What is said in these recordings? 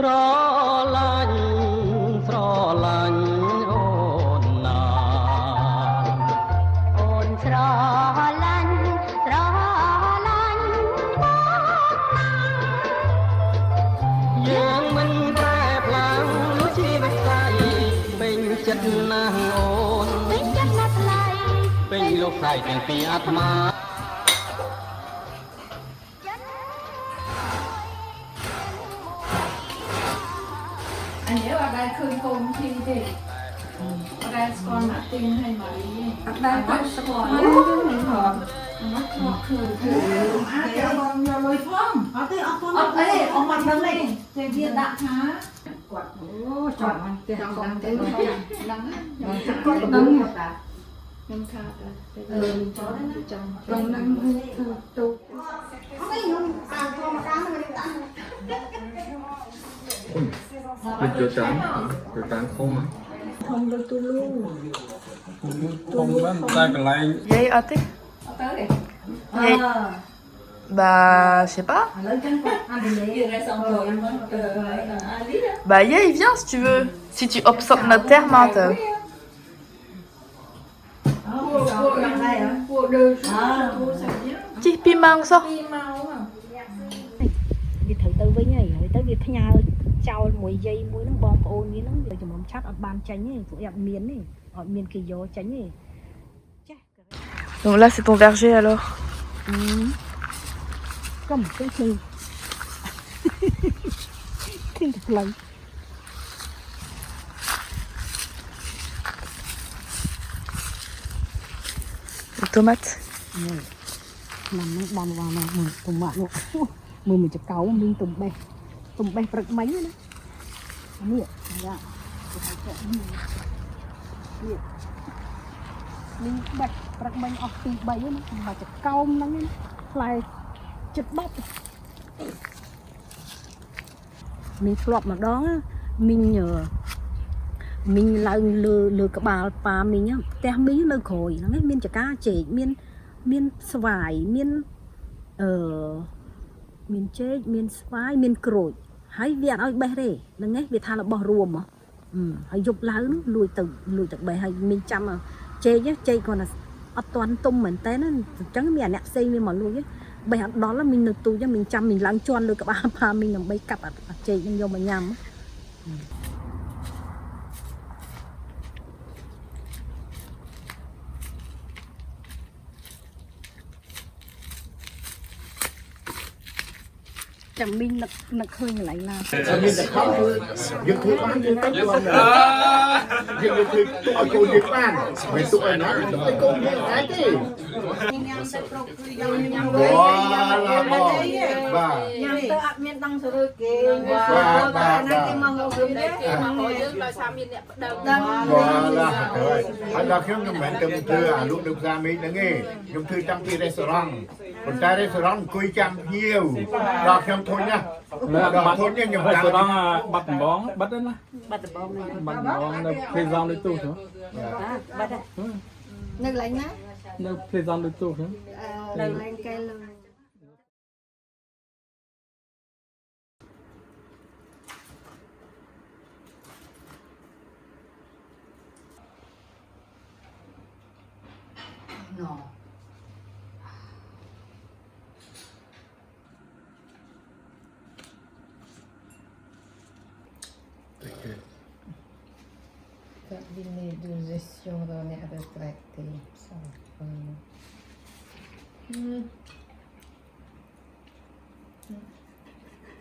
ស្រឡាញ់ស្រឡាញ់អូនណាអូនស្រឡាញ់ស្រឡាញ់យើងមិនប្រែប្លាំងជីវិតថ្លៃពេញចិត្តណាស់អូនពេញចិត្តណាស់ថ្លៃពេញលោកថ្លៃទាំងពីរអាត្មា อันนี้ว่าได้คืนโกงทีเด็กได้สกอนมาติงให้มาลีได้ก็สกอนไม่ต้องหนีหรอกมันชอบคืนเดี๋ยวลองอย่าเลยพ่อมเอาตีเอาตัวเอาเอ้ออกมาทางนี้เจียเบียดะฮะกดโอ้จอดมันเตียงดังเต็มเลยดังดังกดดังหมดอ่ะยังขาดจอดได้จังตรงนั้นคือตุ๊กไม่ยุ่งอ่างทองมาการมันตั้งMình chưa trắng không á. không được tôi luôn Không bán ta còn lại. Yay athée tới Yay. Bah, je sais pas. Bah, Yay, viens si tu veux. Si tu absorbes notre terre, Marthe. Chị pin mang sao? Đi thử tư với nhảy rồi tới việc nhà trao mùi dây mũi nó bom ôn như nó rồi chúng nó chắc ở ban tránh này cũng em miến này ở miền kỳ gió tránh này. Donc là, c'est ton verger alors. Cầm cái gì thiên thực lấy Les tomates. nằm nó bom vào mà tụm bạn mình chụp cáu mình tụm bay bật máy nữa nè dạ mình bật máy off từ bay nữa mà chụp cáu nó lại chụp bắp mình flop mà đó mình nhờ mình là lừa cả bà mình nhá te mí lơ khổi nó nghe miên chả cá chỉ miên xoài miên miên chết miên xoài miên cội hãy việt ơi bé đây nó nghe việt tha là bò ruộng mà hãy dục lớn lùi từ bé hay miên chăm à chê nhá chê còn là toàn tung mình té nó trắng mẹ nẹp xây mình mà luôn nhá bé đó là mình được tu cho mình chăm mình lắng choan được cả bà mình làm bay cặp chê nhưng vô mà nhầm chẳng minh là khơi lại là mình là khó dừng thứ bán dừng tóc luôn dừng thứ tụi cô dừng bán mình tụi nó tụi cô dừng cái gì wow là bò bà nhằm tới áp miên tăng số đôi kê bà mong gồm đấy wow là trời anh là khiếu nhung mẹ từng thư lúc được ra mình đã nghe nhung thư trong khi restaurant còn tại restaurant cùi chăm nhiều đọc khiếu thôi nhá đọc thôi nhá nhung Phải đang bắt bóng, bắt đấy bắt bóng là président de tout bắt đây nước lạnh á le président de tout lần lên cây luôn cabinet de gestion d'un air de traité.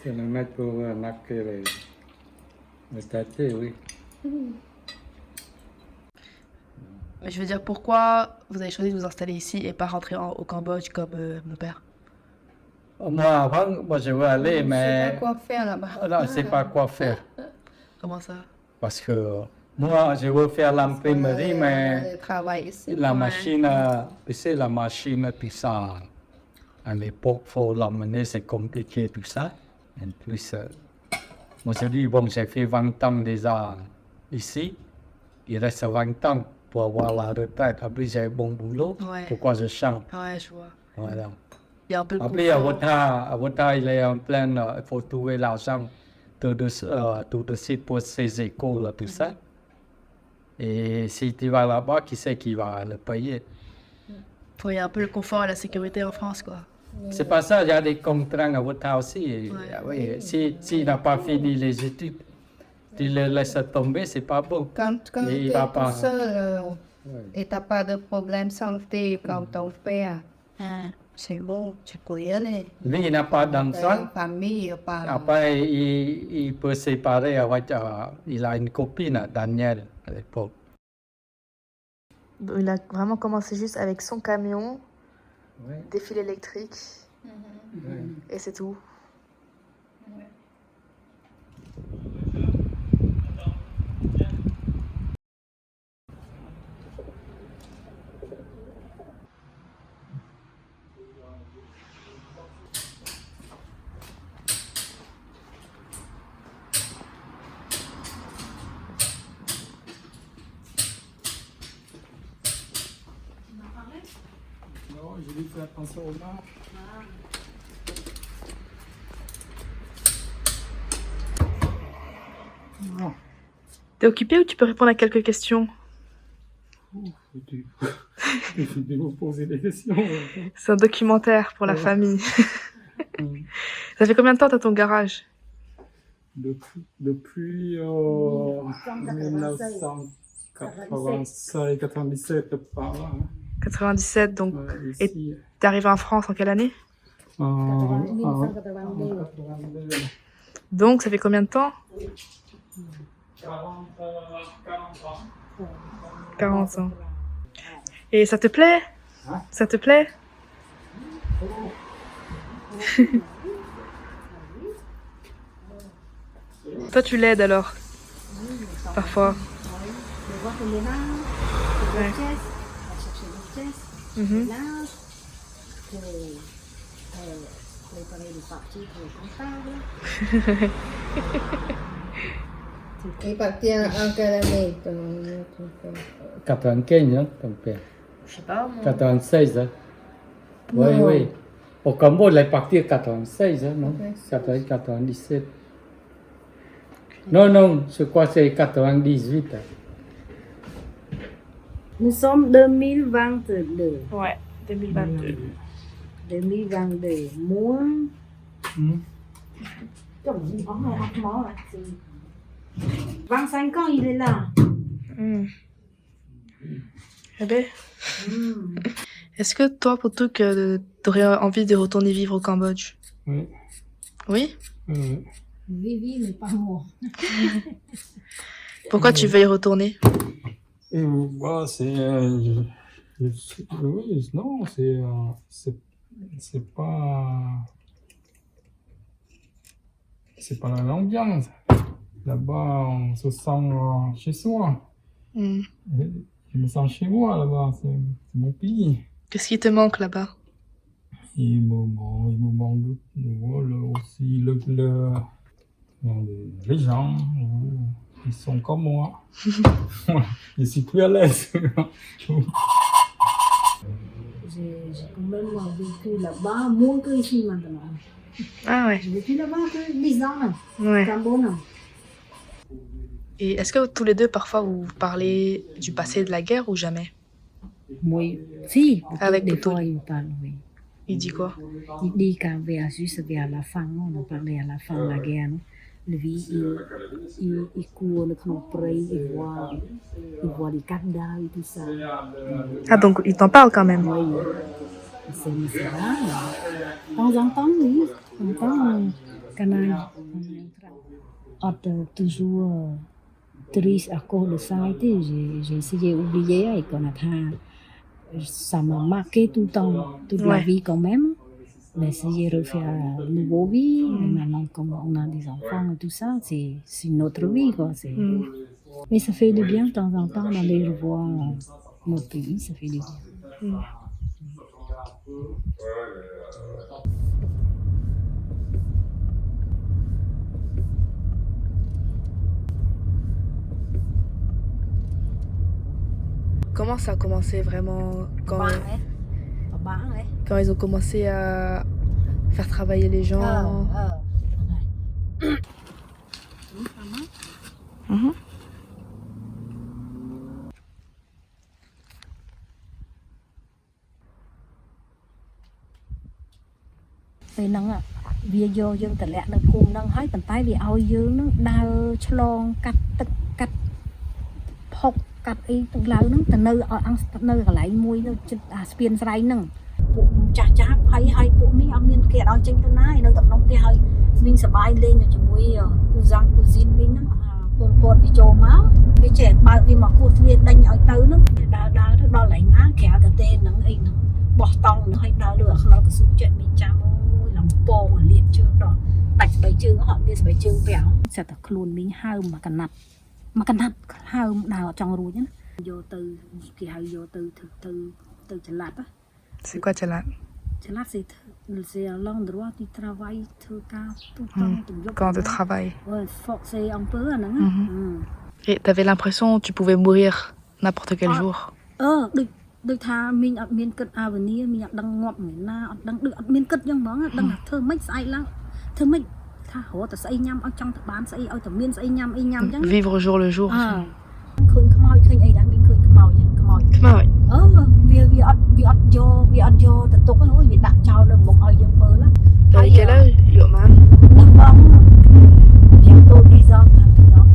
C'est le mettre pour marquer les tâtés, oui. Mais je veux dire, pourquoi vous avez choisi de vous installer ici et pas rentrer au Cambodge comme mon père? Moi, je veux aller, mais Quoi faire là-bas? là, je ne sais pas quoi faire. Comment ça? Parce que moi, je veux faire l'imprimerie, mais Travail ici. la machine, c'est la machine puissante. À l'époque, il faut l'emmener, c'est compliqué tout ça. En plus, moi je dis, bon, j'ai fait 20 ans déjà ici. Il reste 20 ans pour avoir la retraite. Après, j'ai un bon boulot. Ouais. Pourquoi je change? Ouais, je vois. Voilà. Il y a un peu le Après, à Wota, il est en plein, il faut trouver l'argent tout de suite pour ses écoles, tout ça. Et si tu vas là-bas, qui c'est qui va le payer? Il y a un peu le confort et la sécurité en France, quoi. C'est pas ça, il y a des contraintes à votre aussi. Et, oui, s'il n'a pas fini les études, tu le laisses tomber, c'est pas bon. Quand Et tu il es va tout pas. seul et tu n'as pas de problème de santé comme ton père, c'est bon, tu peux y aller. Lui, il n'a pas Ta d'enfant. famille, pas. Après, il peut se séparer avec. Il a une copine, Daniel, à l'époque. Il a vraiment commencé juste avec son camion, Ouais. des fils électriques, et c'est tout. Non, je lui fais attention aux mains. T'es occupé ou tu peux répondre à quelques questions? Tu vous poser des questions. C'est un documentaire pour la famille. Ça fait combien de temps t'as ton garage? Depuis 1996, 97 par là. 97, donc Et t'es arrivé en France en quelle année? Donc ça fait combien de temps? 40 ans. Et ça te plaît? Ça te plaît? Toi tu l'aides alors? Parfois. Ouais. Mhm. Il partit en quelle année, ton père? 95, hein, ton père. Je sais pas. 96, hein. Oui, Non. oui. Au Cambodge, il est parti en 96, hein, non? 97. Non, non, je crois que c'est 98. Hein. Nous sommes 2022. Ouais, 2022. 2022. Muốn Hmm. 25 ans, il est là. Eh ben. Est-ce que toi, pour tout, que t'aurais envie de retourner vivre au Cambodge? Oui. Oui? Vivi, mais pas moi. Pourquoi tu veux y retourner? Bah, c'est. Oui, non, c'est pas. C'est pas l'ambiance. Là-bas, on se sent chez soi. Hmm. Je me sens chez moi là-bas, c'est mon pays. Qu'est-ce qui te manque là-bas? Il me manque aussi les gens, ils sont comme moi. Je suis plus à l'aise. J'ai quand même vécu là-bas, moins que ici maintenant. Ah ouais. J'ai vécu là-bas que 10 ans, là, Ouais. Cambodge. Et est-ce que tous les deux, parfois, vous parlez du passé de la guerre ou jamais? Oui, si, Avec des Boutou. fois il parle, oui. Il dit quoi? Il dit qu'à juste vers la fin, on a parlé à la fin de la guerre. Non? Lui, il court le près, il voit les cadavres et tout ça. Ah, donc il t'en parle quand même. Oui, c'est là. De temps en temps, oui. De temps en temps, quand toujours triste à cause de ça, j'ai essayé d'oublier et qu'on a ça m'a marqué tout le temps, toute la Ouais. vie quand même. Mais essayer de refaire une nouvelle vie, et maintenant comme on a des enfants et tout ça, c'est une autre vie quoi. Mais ça fait du bien de temps en temps d'aller revoir notre pays, ça fait du bien. Comment ça a commencé vraiment quand ils ont commencé à faire travailler les gens? ពេលហ្នឹងវាយកយើងតម្លាក់នៅភូមិហ្នឹងហើយប៉ុន្តែវាឲ្យយើងហ្នឹងដើរឆ្លងកាត់ទឹកកាត់ផុកកាត់អីទាំងឡើងហ្នឹងទៅនៅអង្គនៅកន្លែងមួយទៅចិត្តអាស្ពានស្រែងហ្នឹងពួកចាស់ចាស់ភ័យហើយពួកមីងអត់មានគេឲ្យចេញទៅណានៅតែក្នុងផ្ទះហើយមីងសប្បាយលេងជាមួយគូសាំងគូស៊ីនមីងហ្នឹងពលពតវាចូលមកវាចេះបើកវាមកគោះទ្វារដេញឲ្យទៅហ្នឹងដើរទៅដល់កន្លែងណាក្រៅកាទេហ្នឹងអីហ្នឹងបោះតង់ហ្នឹងឲ្យដើរលើអាខ្លោកស៊ូចិត្តមីងចាំលំពងលាតជើងដល់ដាច់ស្បែកជើងហត់វាស្បែកជើងពាក់សិតតែខ្លួនមីងហើមមកកណាត់ហើមដើរអត់ចង់រួចណាយកទៅគេហៅយកទៅចល័ត C'est quoi Tchalat? ចល័តc'est l'endroit du travail ធ្វើការទូទាំងទាំងយប់ Quand de travail. Ouais forcer un peu អាហ្នឹង Et t'avais l'impression que tu pouvais mourir n'importe quel jour. ដូចថាមីងអត់មានគិតអាវនីមីងអត់ដឹងងាប់ថ្ងៃណាអត់ដឹងដូចអត់មានគិតយ៉ាងហ្មងដឹងថាធ្វើម៉េចស្អែកឡើងធ្វើម៉េចថារត់តែស្អីញ៉ាំឲ្យចង់ទៅបានស្អីឲ្យតែមានស្អីញ៉ាំអីញ៉ាំអញ្ចឹង Vivre jour le jour. ឃើញខ្មោចឃើញអីដែរមីងឃើញខ្មោច Khmoi. វាអត់យកទៅទុកហ្នឹងវាដាក់ចោលនៅមុខឲ្យយើងមើល T'avais quel âge, Yoman? បងយ៉ាងតូចទីសងថាទីដល់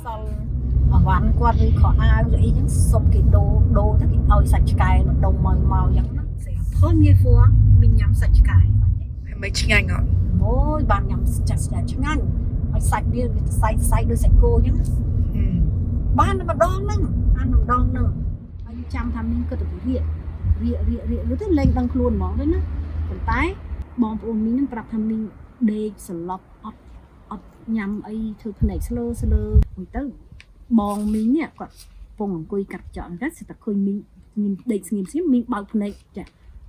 សល់អវ៉ាន់គាត់ឬខោអាវឬអីចឹងសុំគេដូរទៅគេឲ្យសាច់ឆ្កែមកដុំមកចឹងណាធំងាយហ្វួរមីញ៉ាំសាច់ឆ្កែ Mais chingang. អូយបានញ៉ាំចាស់ឆ្ងាញ់ឲ្យសាច់វាសាច់ដូចសាច់គោចឹងបានម្ដងហ្នឹងហើយចាំថាមីងគិតទៅវាទៅលេងដឹងខ្លួនហ្មងទៅណាប៉ុន្តែបងប្អូនមីងហ្នឹងប្រាប់ថាមីងដេកសន្លប់អត់ញ៉ាំអីធ្វើភ្នែកស្លើមួយទៅបងមីងនេះគាត់ពងអង្គុយកាត់ចក់ហ្នឹងសិតតែឃើញមីងដេកស្ងៀមមីងបើកភ្នែកចា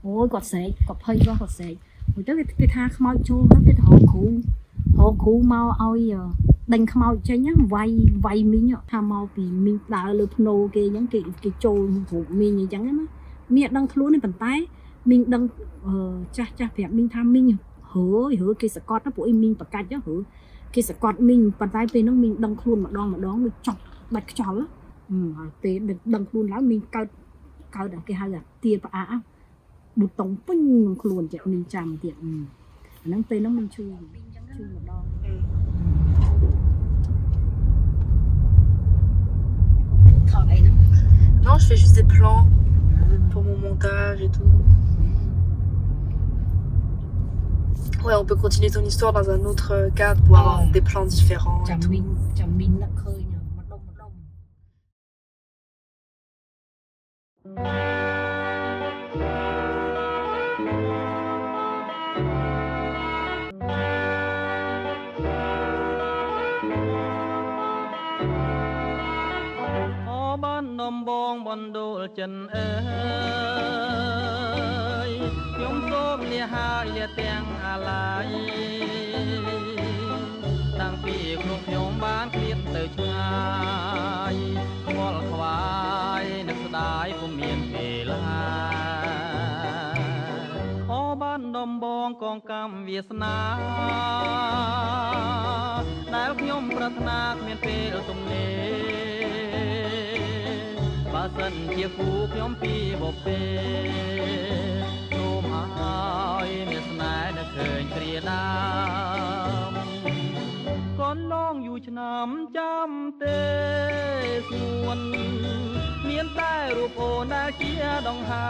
អូយគាត់ស្រែកគាត់ភ័យគាត់ស្រែកមួយទៅគេថាខ្មោចចូលទៅគេទៅរកគ្រូមកឲ្យដេញខ្មោចចេញហ្នឹងវាយមីងថាមកពីមីងដើរលើភ្នោគេអញ្ចឹងគេចូលរូបមីងអញ្ចឹងណាមីអត់ដឹងខ្លួនទេប៉ុន្តែមីងដឹងចាស់ប្រាប់មីងថាមីងហើគេសកត់ណាពួកអីមីងប្រកាច់ទៅគេសកត់មីងប៉ុន្តែពេលហ្នឹងមីងដឹងខ្លួនម្ដងមីចង់បាច់ខ្យល់ហើយពេលដឹងខ្លួនឡើងមីងកើតគេហៅថាទាផ្អាប៊ូតុងពេញក្នុងខ្លួនចាមីងចាំទៀតអាហ្នឹងពេលហ្នឹងមីងឈឺម្ដង Non, je fais juste des plans pour mon montage et tout. Ouais, on peut continuer ton histoire dans un autre cadre pour avoir des plans différents. Et tout. ចាំមីងនឹកឃើញម្ដុំ បានដំបងបណ្ដូលចិនអើយខ្ញុំសូមលាហើយលាទាំងអាឡាយតាំងពីគ្រប់ខ្ញុំបានឃ្លាតទៅឆ្ងាយខ្វល់ខ្វាយនឹកស្ដាយពុំមានពេលឡាអូបានដំបងកងកម្មវាសនាដែលខ្ញុំប្រាថ្នាគ្មានពេលទំនេរ បើសិនជាគូខ្ញុំពីបពេសូមឲ្យមានស្នេហ៍នៅឃើញគ្រាដើមកូនឡងយូរឆ្នាំចាំទេស្ងួនមានតែរូបអូនដែលជាដង្ហើ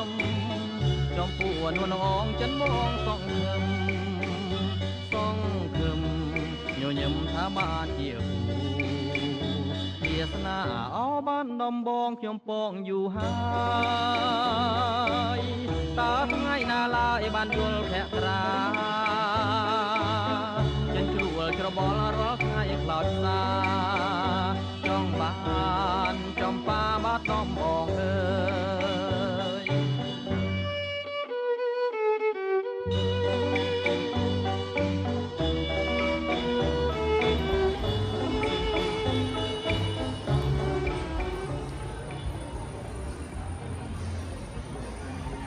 មចំពោះនួនអងចិនមកសងខឹមញញឹមថាបានជាគូ វាសនាអោបានដំបងខ្ញុំពងយូរហើយតើថ្ងៃណាឡើយបានយល់ភក្ត្រាចិនជ្រួលច្របល់រាល់ថ្ងៃខ្លោចផ្សាចង់បានចំប៉ាបាត់ដំបងអើយ អ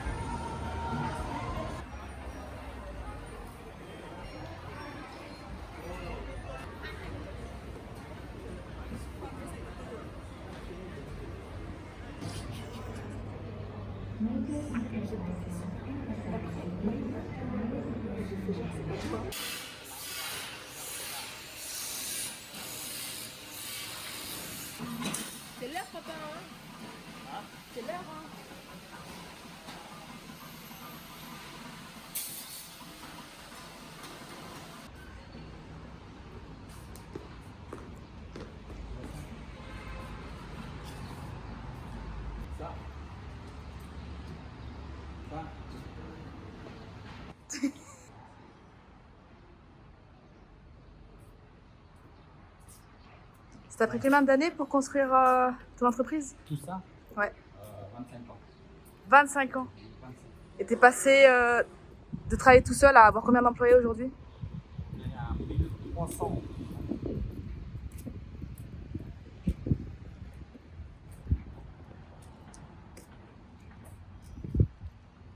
C'est l'air, papa, hein? C'est l'air, hein? Ça t'a pris combien d'années pour construire ton entreprise? Tout ça Ouais. 25 ans. 25 ans. Et t'es passé de travailler tout seul à avoir combien d'employés aujourd'hui? Il y a 1300.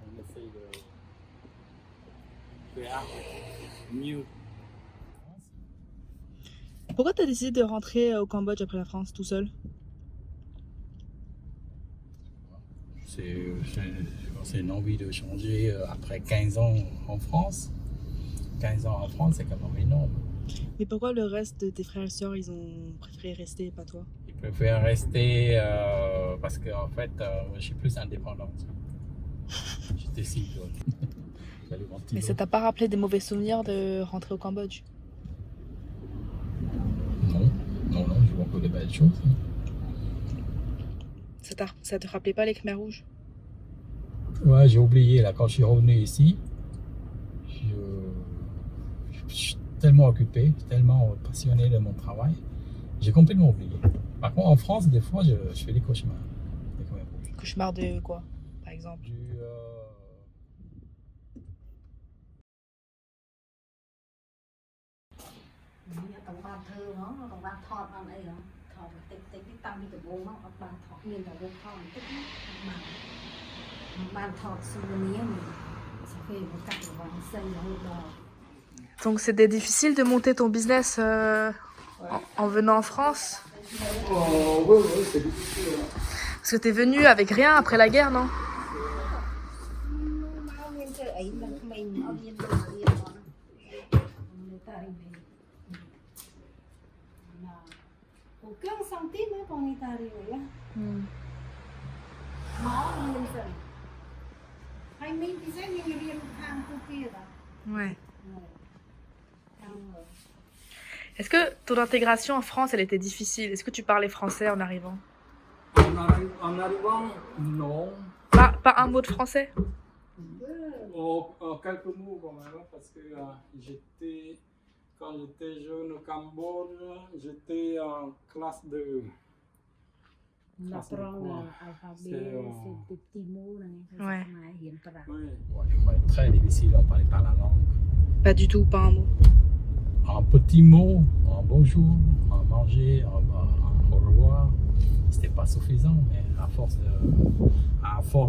On essaye de faire mieux. Pourquoi t'as décidé de rentrer au Cambodge après la France tout seul? C'est une envie de changer après 15 ans en France. 15 ans en France, c'est quand même énorme. Mais pourquoi le reste de tes frères et sœurs, ils ont préféré rester et pas toi? Ils préfèrent rester parce que en fait, je suis plus indépendante. J'étais si Mais ça t'a pas rappelé des mauvais souvenirs de rentrer au Cambodge? Non, je vois que des belles choses. Ça te rappelait pas les Khmers rouges? Ouais, j'ai oublié là, quand je suis revenu ici, je suis tellement occupé, tellement passionné de mon travail, j'ai complètement oublié. Par contre, en France, des fois, je fais des cauchemars. Des Khmers rouges. Cauchemar de quoi, par exemple? Tổng ban thơ nó tổng ban thọt ăn ấy hả? Thọt tích tích cái tam đi từ bố nó ban thọt miền là bố thọt tích ban thọt souvenir mà ça fait một cặp de vàng xây là. Donc c'était difficile de monter ton business en venant en France? Oui, c'est difficile. Parce que t'es venu avec rien après la guerre, non? Aucun centime quand on est arrivé là. Nó lên rồi. Hay mình thì sẽ mình riêng hàng tu kia đó. Ouais. Est-ce que ton intégration en France, elle était difficile? Est-ce que tu parlais français en arrivant? En arrivant, non. Pas un mot de français? Quelques mots quand même, parce que quand j'étais jeune au Cambodge, j'étais en classe de... On apprend l'alphabet, ces petits mots là. Ouais. Ouais, très difficile, on parlait pas la langue. Pas du tout, pas un mot. Un petit mot, un bonjour, un manger, un au revoir, c'était pas suffisant, mais à force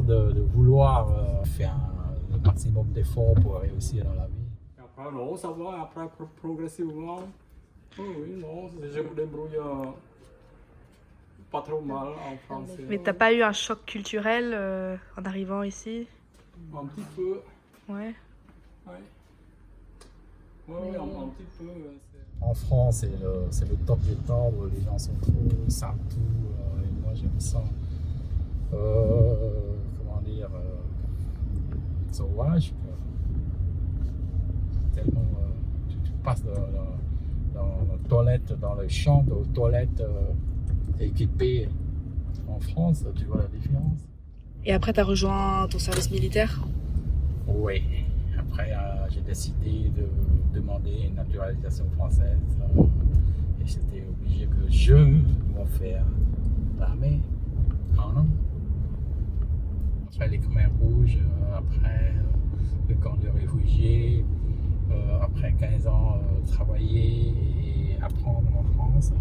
de vouloir faire le maximum d'efforts pour réussir dans la vie. Et après, non, ça va, après progressivement, oui, non, je me débrouille pas trop mal en français. Mais t'as pas eu un choc culturel en arrivant ici? Un petit peu. Ouais. Ouais. Oui, un petit peu. En France, c'est le top du top, les gens sont trop sartou, et moi j'aime ça. Comment dire, sauvage. Tellement, tu passes dans la toilette, dans les chambres aux toilettes équipées en France, tu vois la différence. Et après, t'as rejoint ton service militaire? Oui. Après, j'ai décidé de demander une naturalisation française et j'étais obligé que je dois faire l'armée. Non. Après les Khmers rouges, après le camp de réfugiés, après 15 ans travailler et apprendre en France,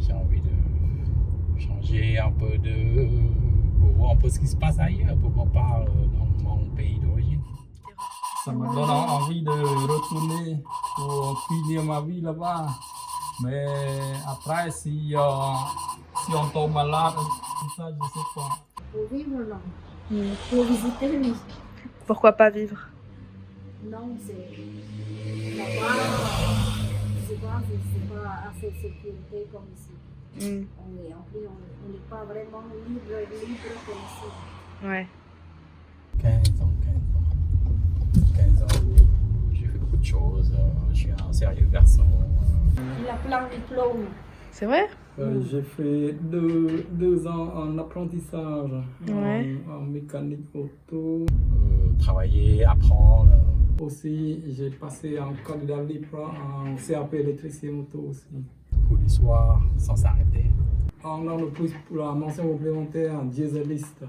j'ai envie de changer un peu pour voir un peu ce qui se passe ailleurs, pourquoi pas dans mon pays d'origine. Ça me donne envie de retourner pour finir ma vie là-bas. Mais après, si on tombe malade, tout ça, je sais pas. Pour vivre, non. Hmm. Pour visiter, oui. Pourquoi pas vivre? Non, c'est. Là-bas, c'est pas assez sécurité comme ici. Hmm. On n'est pas vraiment libre comme ici. Ouais. 15 ans. 15 ans, j'ai fait beaucoup de choses. Je suis un sérieux garçon. Il a plein de diplômes. C'est vrai? J'ai fait deux ans en apprentissage Ouais. en mécanique auto. Travailler, apprendre. Aussi, j'ai passé en candidat libre en CAP électricien auto aussi. Cours du soir, sans s'arrêter. En an de plus pour la mention complémentaire dieseliste.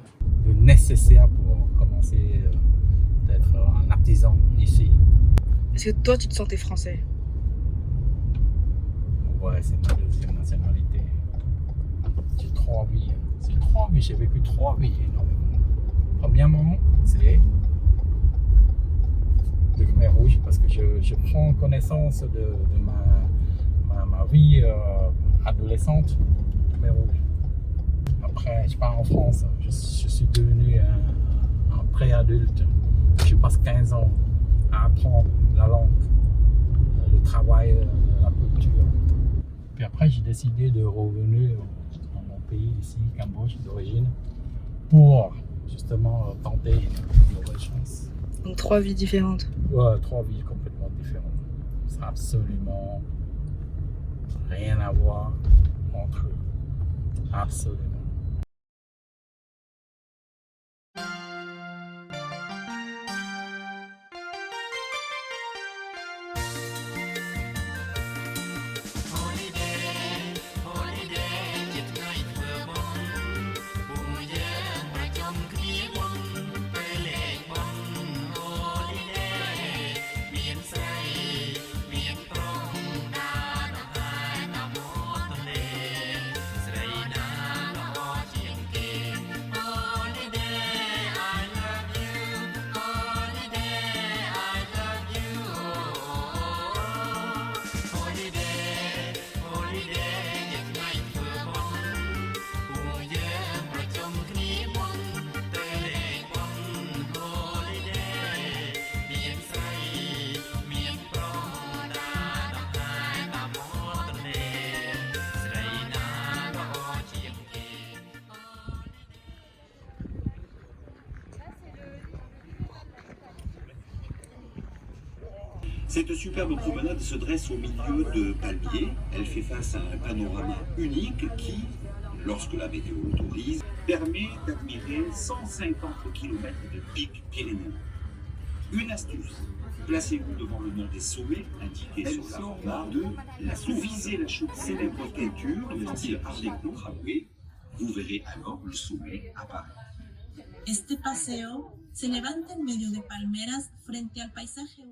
Le nécessaire pour commencer d'être un artisan ici. Est-ce que toi, tu te sentais français? Ouais, c'est ma deuxième nationalité. J'ai 3 vies. J'ai vécu 3 vies énormément. Premièrement, c'est le Khmer Rouge parce que je prends connaissance de ma vie adolescente au Khmer Rouge. Après, je pars en France. Je suis devenu un pré-adulte. Je passe 15 ans à apprendre la langue, le travail, la culture. Puis après, j'ai décidé de revenir dans mon pays, ici, Cambodge, d'origine, pour justement tenter une nouvelle chance. Donc 3 vies différentes. Ouais, 3 vies complètement différentes. Ça n'a absolument rien à voir entre eux. Absolument. Cette superbe promenade se dresse au milieu de palmiers. Elle fait face à un panorama unique qui, lorsque la météo l'autorise, permet d'admirer 150 km de pics pyrénéens. Une astuce, placez-vous devant le nom des sommets indiqués sur la rambarde. Visez la chute célèbre sculpture de style Art Déco Rahway. Vous verrez alors le sommet apparaître. Este paseo se levanta en medio de palmeras frente al paisaje.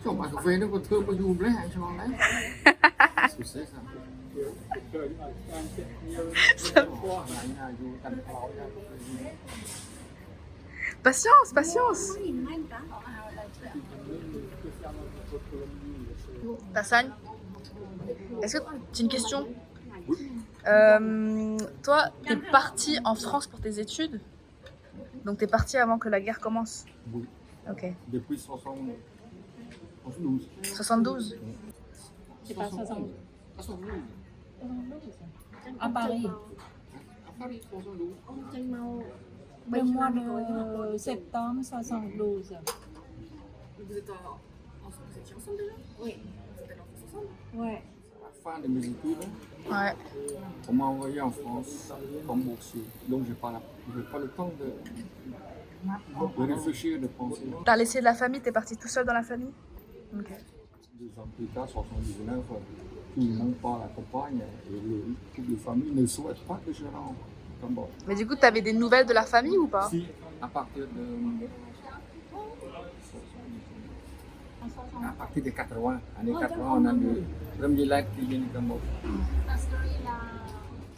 Chồng bà cà phê nó còn thơm bao nhiêu đấy anh cho nó đấy. Patience, patience. Tassan, est-ce que j'ai une question? Toi, t'es parti en France pour tes études? Donc t'es parti avant que la guerre commence? Oui. Ok. Depuis 72. 72? C'est pas 72. 72. À Paris. À Paris 72. Le mois de septembre 72. Vous êtes ensemble déjà? Oui. Vous êtes ensemble? Ouais. À la fin de mes études, Ouais. on m'a envoyé en France comme boursier. Donc j'ai pas le temps de réfléchir, de penser. T'as laissé de la famille, t'es parti tout seul dans la famille? Ok. 2 ans plus tard, 79, tout le monde part à la campagne et toutes les familles ne souhaitent pas que je rentre au Cambodge. Mais du coup, t'avais des nouvelles de la famille ou pas? Si, à partir des 80, années 80, on a le premier lac qui vient du Cambodge.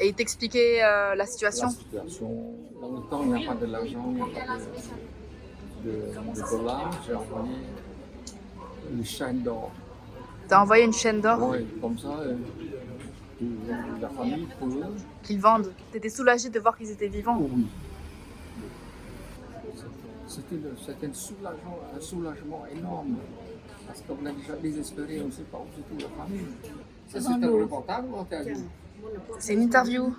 Et ils t'expliquaient la situation? La situation, dans le temps, il n'y a pas de l'argent, il n'y a pas de... de dollars, j'ai envoyé une chaîne d'or. T'as envoyé une chaîne d'or Oui, comme ça, la famille peut... qu'ils vendent. T'étais soulagée de voir qu'ils étaient vivants. Oui. C'était un soulagement énorme. Parce qu'on a déjà désespéré, on ne sait pas où se trouve la famille. Ça, c'est un reportage ou interview? C'est une interview.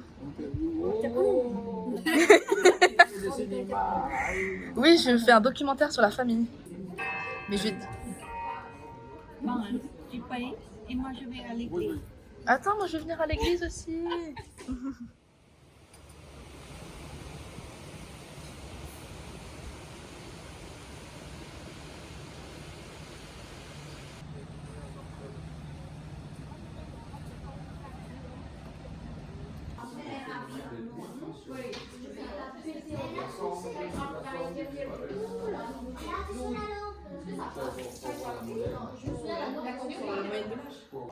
Oh, le cinéma. Oui, je fais un documentaire sur la famille. Mais je... Bon, tu payes et moi je vais à l'église. Attends, moi je vais venir à l'église aussi.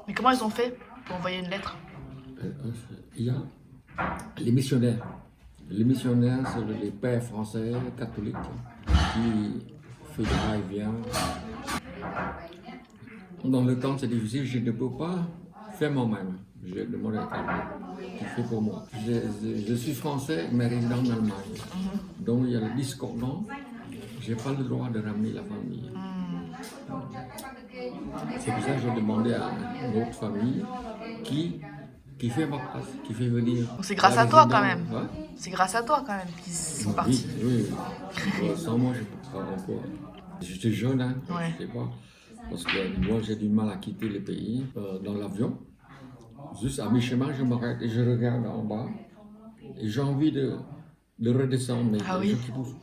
Mais comment ils ont fait pour envoyer une lettre? Il y a les missionnaires. Les missionnaires, c'est les pères français catholiques qui font des va-et-vient. Dans le temps, c'est difficile, je ne peux pas faire moi-même. Je demande à quelqu'un qui fait pour moi. Je suis français, mais résident en Allemagne. Donc il y a le discordant. Je n'ai pas le droit de ramener la famille. C'est pour ça que j'ai demandé à une autre famille qui fait ma place, qui fait venir. C'est grâce à toi quand même. Ouais. C'est grâce à toi quand même qu'ils sont partis. Oui. Sans moi, je ne peux pas encore. J'étais jeune, hein, Ouais. je sais pas. Parce que moi, j'ai du mal à quitter le pays dans l'avion. Juste à mi-chemin, je m'arrête et je regarde en bas. Et j'ai envie de redescendre. Mais Ah oui. les gens qui poussent,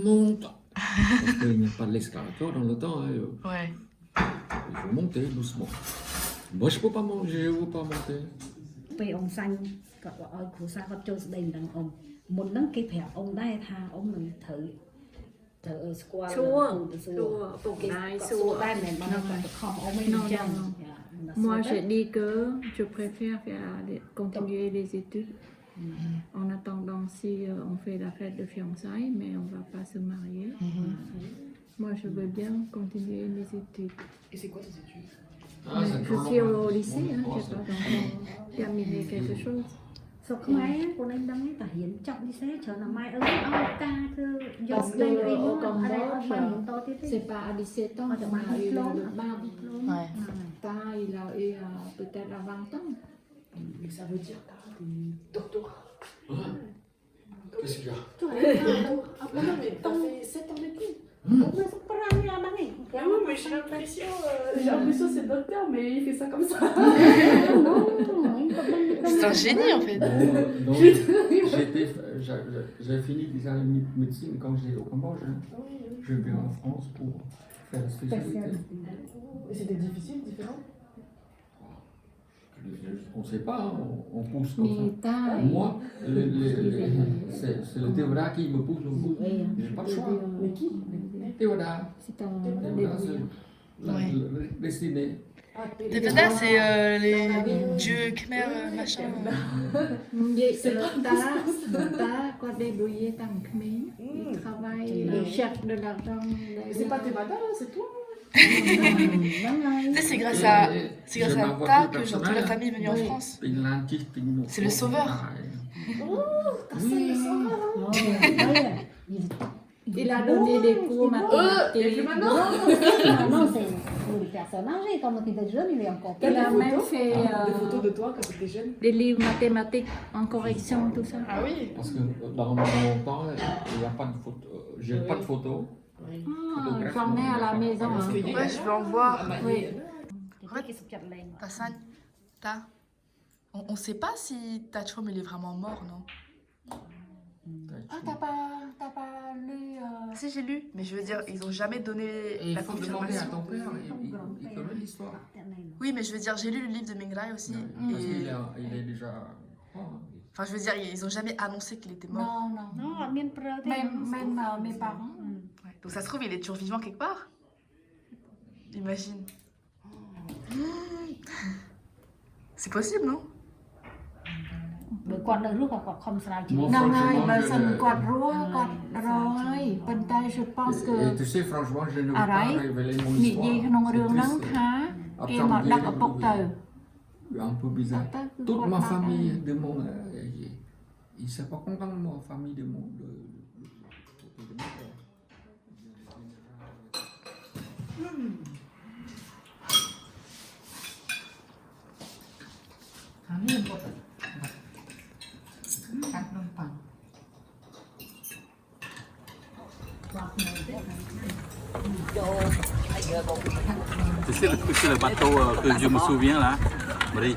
monte. Parce qu'il n'y a pas de l'escalator dans le temps. Hein, Ouais. il faut monter doucement. Moi, je ne peux pas monter, je ne veux pas monter. ពេលông xanhគាត់ឲ្យគ្រូសាស្ត្រគាត់ចូលស្ដីម្ដងអ៊ំមុនហ្នឹងគេប្រាប់អ៊ំដែរថាអ៊ំនឹងត្រូវស្គាល់សួរពុកដែរសួរដែរមិនមែនបានគាត់ខំអ៊ំឯងចឹង Moi, j'ai dit que je préfère continuer les études en attendant si on fait la fête de fiançailles, mais on ne va pas se marier. Moi, je veux bien continuer mes études. Et c'est quoi tes études? Mais je suis au lycée, hein, je n'ai pas encore terminé quelque chose. សុខខ្មែរខ្លួនឯងដឹងតែរៀនចប់នេះទេច្រើនតែម៉ែអើយឲ្យការធ្វើយកស្ដីអីមកអត់បានបន្តទៀតទេ C'est pas à 17 ans qu'on a eu le bac. Ouais. Ta, il a eu peut-être à 20 ans. Mais ça veut dire que t'as des doctorats. Qu'est-ce qu'il y a? Non, mais t'as fait 7 ans d'études. មកសុខប្រាំយ៉ាងហ្នឹងឯង Ah oui, mais j'ai l'impression c'est docteur, mais il fait ça comme ça. C'est un génie en fait. Donc, j'ai fini déjà la médecine quand j'étais au Cambodge. Hein. Je viens en France pour faire la spécialité. Et c'était difficile, différent? On ne sait pas, hein, on pousse comme Mais ça. ta, Moi, c'est le théoda qui me pousse le bout. J'ai pas le choix. Mais qui? Théoda, c'est un c'est la destinée. Tepeda, c'est les dieux khmer machin. Ta có débrouillé tant que il travaille, il cherche de l'argent. C'est pas Tepeda, c'est toi. Tu sais, c'est grâce à Ta que genre, toute la famille est venue en France. C'est le sauveur. Oui. Il a donné des cours mathématiques. non c'est une personne âgée quand on était jeune il est encore Il a même fait Des photos de toi quand t'étais jeune. des livres mathématiques en correction, tout ça. Ah oui. Parce que dans mon temps, il n'y a pas de photo. J'ai pas de photo. J'en ai à la maison. Hein. Ouais, je vais en voir. Oui. Tassan, on sait pas si Tachom il est vraiment mort, non? Ah, t'as pas lu Si, j'ai lu, mais je veux dire, ils ont jamais donné Et il la faut demander à confirmation. ton père, il connaît l'histoire. Oui, mais je veux dire, j'ai lu le livre de Mingrai aussi. Parce Et... qu'il est déjà. Enfin, je veux dire, ils ont jamais annoncé qu'il était mort. Non. nonអត់មានប្រើទេ Même mes parents. Ouais. Donc ça se trouve, il est toujours vivant quelque part. Imagine. C'est possible, non? បើគាត់នៅរស់គាត់ខំស្រាវជ្រាវ năm nay bà sân quạt rúa quạt rồi bên tay je pense que Et tu sais, franchement, je ne veux à pas đấy révéler mon nhị histoire. gì không rương C'est nắng triste. thá Après, kia mà on đặt ở dirait bốc từ un peu bizarre. Attends, tu Toute crois ma pas, famille hein? de mon... il ne s'est pas content de ma famille de mon... de mon père. Cắt nông bằng C'est le bateau que je me souviens là, Marie,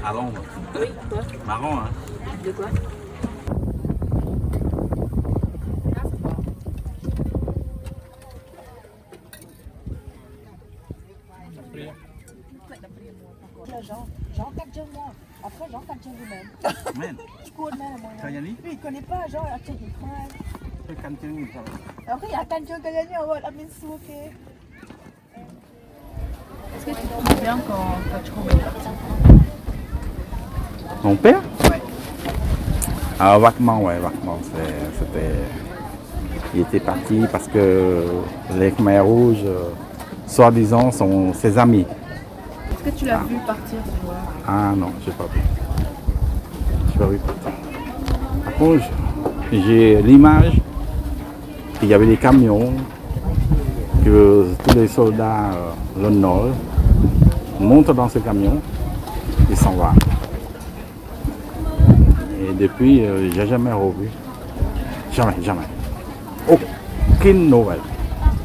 à Londres. Oui, quoi? Marron, hein. De quoi? Jean Cantillon après Jean Cantillon lui-même Men, tu connais moi Kayani? lui il connaît pas Jean à Tchéquie C'est Cantillon, ça va. après il y a Cantillon Kayani on va la mettre sous ok Est-ce que tu te sens bien quand Jérôme est parti? Mon père? Ouais. Ah, vaguement, ouais, vaguement. Il était parti parce que les Khmers rouges, soi-disant, sont ses amis. Est-ce que tu l'as vu partir ce jour-là? Ah non, j'ai pas vu. J'ai pas vu partir. Par contre, j'ai l'image qu'il y avait des camions, que tous les soldats le Nord montent dans ce camion et s'en vont. Et depuis, j'ai jamais revu. Jamais, jamais. Aucune nouvelle.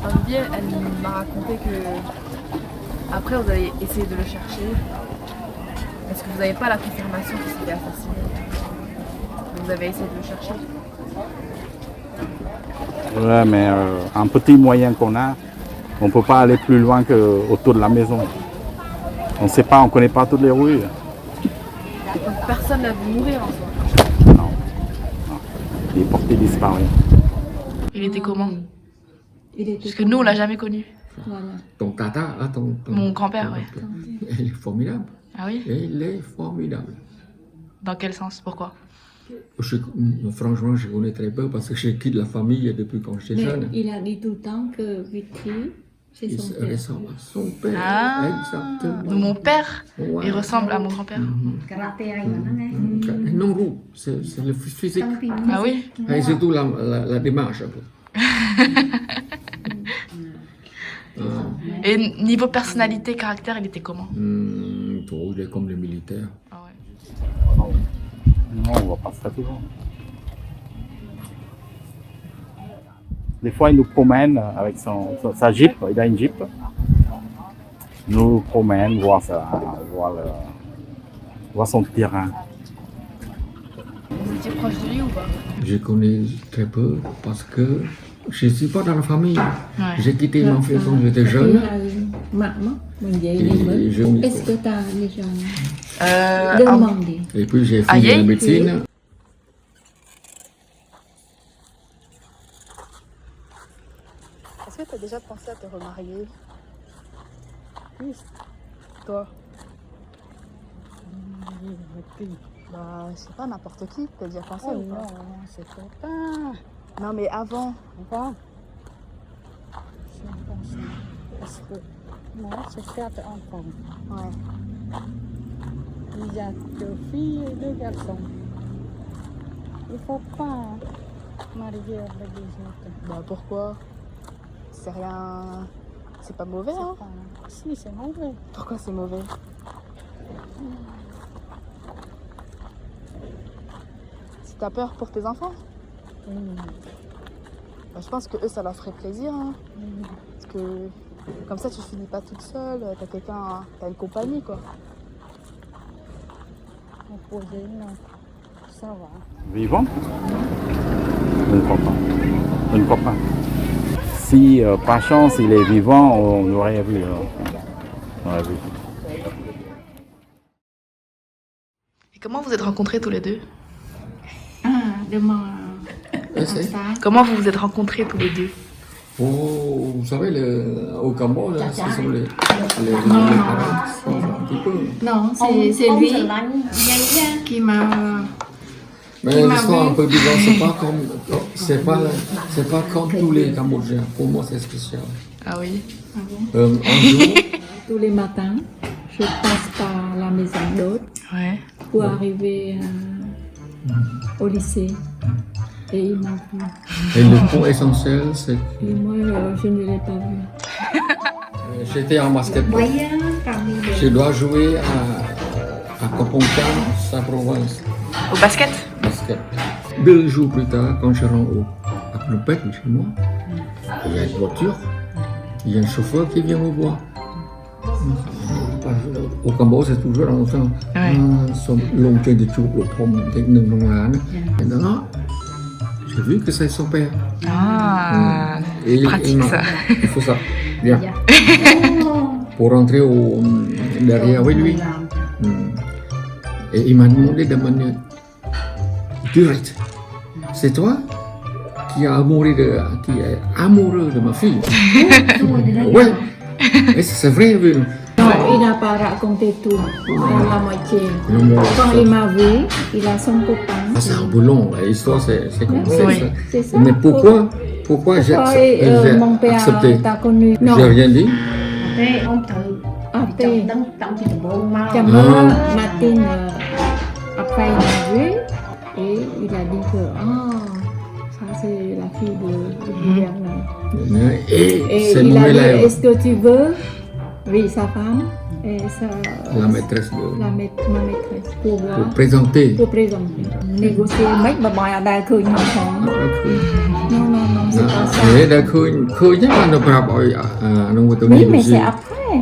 Olivier, elle m'a raconté que après vous avez essayé de le chercher. Est-ce que vous n'avez pas la confirmation qu'il s'était assassiné? Vous avez essayé de le chercher? Ouais, mais un petit moyen qu'on a, on ne peut pas aller plus loin qu'autour de la maison. On ne sait pas, on ne connaît pas toutes les rues. Donc personne l'a vu mourir en soi? Non. Il est porté disparu. Il était comment? Parce que nous on l'a jamais connu. Ton tata, là, Mon grand-père, ouais. Il est formidable. Ah oui? Il est formidable. Dans quel sens? Pourquoi? Franchement, je connais très peu parce que je quitte la famille depuis quand j'étais jeune. Il a dit tout le temps que Vitry, c'est Il son père. ressemble à son père. Ah, Exactement. donc mon père, Ouais. il ressemble à mon grand-père. Non, roux, c'est le physique. Ah oui? Et surtout la démarche. Un peu. Et niveau personnalité, caractère, il était comment? Trop, il est comme les militaires. Ah ouais. Non, on ne voit pas ça souvent. Des fois, il nous promène avec sa Jeep, il a une Jeep. Il nous promène, voir son terrain. Vous étiez proche de lui ou pas? Je connais très peu parce que je ne suis pas dans la famille. Ouais. J'ai quitté ma famille quand j'étais jeune. Maman, mon Et vieil je- Est-ce que tu as déjà un- demandé? Et puis j'ai fait Aïe, de la aïe. médecine. Est-ce que tu as déjà pensé à te remarier? Oui. Toi? Bah, je sais pas, n'importe qui. T'as déjà pensé ou pas? c'est trop tard Non, mais avant. pas je pense parce que moi j'ai 4 enfants Ouais. il y a 2 filles et 2 garçons il faut pas marier avec des autres Bah, pourquoi? C'est rien. C'est pas mauvais, hein? si c'est mauvais Pourquoi c'est mauvais? Si t'as peur pour tes enfants? Bah, je pense que eux, ça leur ferait plaisir, hein? Parce que comme ça, tu finis pas toute seule, t'as quelqu'un, t'as une compagnie, quoi. opposé non ça va Vivant? Je ne crois pas. Je ne crois pas. Si par chance il est vivant, on aurait vu. On aurait vu. Et comment vous êtes rencontrés tous les deux? Demain, C'est Comment vous vous êtes rencontrés tous les deux? Oh, vous savez, au Cambodge, ce sont les parents, un petit peu. Non, c'est lui qui m'a... Mais l'histoire un peu bizarre, c'est pas comme tous les Cambodgiens. Pour moi, c'est spécial. Ah oui. Un jour, Tous les matins, je passe par la maison d'hôte Ouais. pour arriver au lycée. Et il m'a vu. et le point essentiel, c'est que Et moi, je ne l'ai pas vu. j'étais en basketball. Je dois jouer à Kampong-Cham, sa province. Au basket? Basket. 2 jours plus tard, quand je rentre à Phnom Penh, chez moi, il y a une voiture, il y a un chauffeur qui vient me voir. Au Cambodge, c'est toujours dans le temps. Long trên de chụp của Tom, cái nâng nông án. Đó, j'ai vu que c'est son père. Ah, Et pratique ça. Il faut ça. Bien. Pour rentrer derrière avec lui. Et il m'a demandé de manière directe. C'est toi qui est amoureux de ma fille. Oui. Et c'est vrai. Non, il n'a pas raconté tout, la moitié. Quand il m'a vu, il a son copain. Ah, c'est un peu long, l'histoire c'est comme ça. C'est ça. Mais pourquoi j'ai mon père accepté? t'a connu? Non. J'ai rien dit. Après, Martin, après il m'a vu et il a dit que ça c'est la fille de gouverneur. Et c'est il mon a dit, élève. est-ce que tu veux? Oui, sa femme et La maîtresse de... ma maîtresse pour voir. Pour présenter. Pour présenter. Négocier mấy bà bòi ở đây khơi nhau không? Non, c'est pas ça. Et là, khơi nhất là nó gặp ở nông nghiệp Oui, mais c'est après.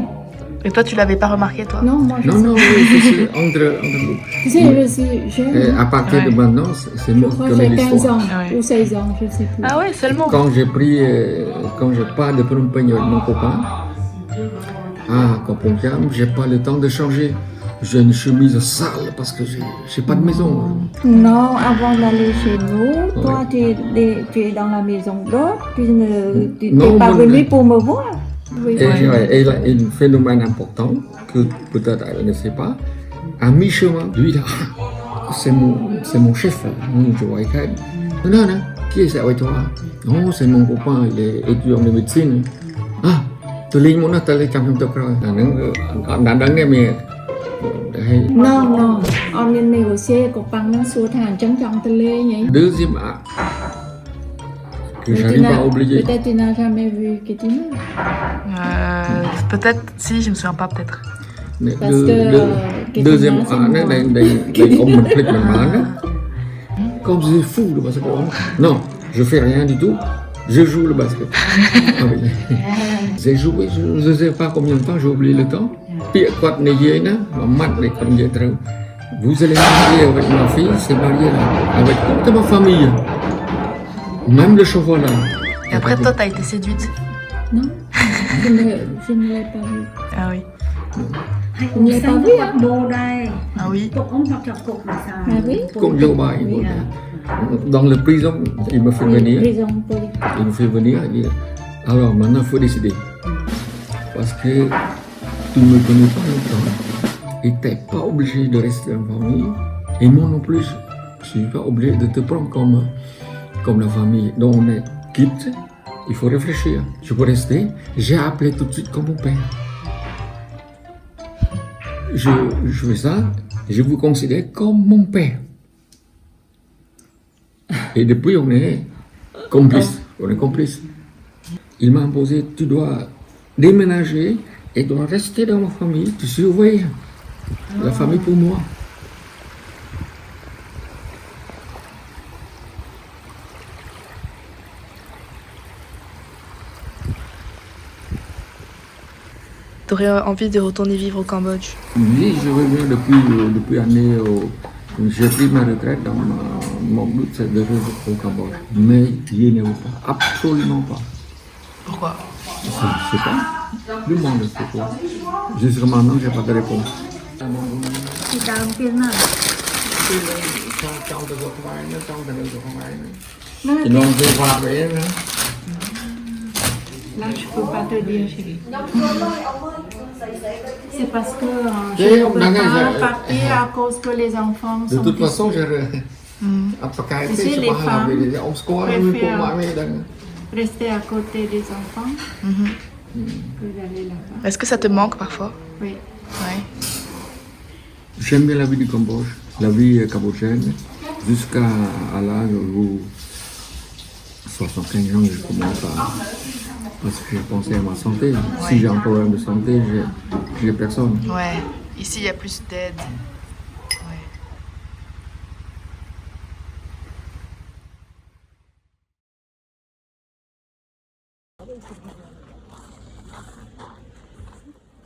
Et toi, tu l'avais pas remarqué, toi? Non, moi je Non, c'est entre nous. Tu sais, je suis jeune. Et à partir de maintenant, c'est moi qui Moi connais j'ai 15 l'histoire. ans ou 16 ans, je sais plus. Ah ouais, seulement. Quand je pars de Phnom Penh avec mon copain, à Kampong-Cham, j'ai pas le temps de changer. J'ai une chemise sale parce que j'ai pas de maison. Non, avant d'aller chez nous, toi tu es dans la maison d'hôte, tu n'es pas venu pour me voir. Oui. Et il a un phénomène important que peut-être elle ne sait pas. À mi-chemin, lui là, c'est mon chef, je vois non, qui est ça avec toi? Non, c'est mon copain, il est étudiant de médecine. Ah, tu lis mon note, tu lis trong tập rồi. Đã đăng nghe mẹ. Non, on vient négocier, copain nó xua thằng trắng tròn tê lê nhỉ? Deuxième acte que j'arrive à oublier. Peut-être tu n'as jamais vu Kétina. Peut-être, si, je me souviens pas, peut-être. Parce que Deuxième acte, đây ông mình click mình bán đó. Comme c'est fou le basketball. Non, je fais rien du tout. Je joue le basket. Ah oui. J'ai joué, je ne sais pas combien de temps, j'ai oublié le temps. Pire quạt này dưới đó, mà mắt này còn dễ trâu. Vous allez marier avec ma fille, c'est marié là, avec toute ma famille. Même le chocolat. Et après, toi, t'as été séduite? Non, je ne l'ai pas vu. Ah oui. Je ne l'ai pas vu. Ah oui. Ah oui. Comme Joe Biden. Dans la prison, il me fait venir. Il me fait venir et dire, alors maintenant il faut décider. Parce que tu ne me connais pas longtemps et tu n'es pas obligé de rester en famille. Et moi non plus, je ne suis pas obligé de te prendre comme la famille dont on est quitte. Il faut réfléchir. Je peux rester. J'ai appelé tout de suite comme mon père. Je fais ça, je vous considère comme mon père. Et depuis, on est complices. Il m'a imposé, tu dois déménager et dois rester dans ma famille, tu surveilles la famille pour moi. T'aurais envie de retourner vivre au Cambodge? Oui, je reviens depuis année. J'ai pris ma retraite dans mon but, c'est de revenir au Cambodge. Mais je ne veux pas, absolument pas. Pourquoi? Je ne sais pas. Demande pourquoi. Jusqu'à maintenant, je n'ai pas de réponse. Là, je peux pas te dire, chérie. C'est parce que je Et ne on peux a- pas partir à cause que les enfants De sont toute façon, petits. apakah Ici, itu les sepahalah femmes bila dia sekolah ni pun préfèrent mak dan rester à côté des enfants que d'aller là-bas. Est-ce que ça te manque parfois? Oui. Ouais. j'aime bien la vie du Cambodge, la vie cambodgienne, jusqu'à l'âge où 75 ans, je commence à parce que j'ai pensé à ma santé. Si j'ai un problème de santé, j'ai personne. Ouais. Ici, il y a plus d'aide. Ouais.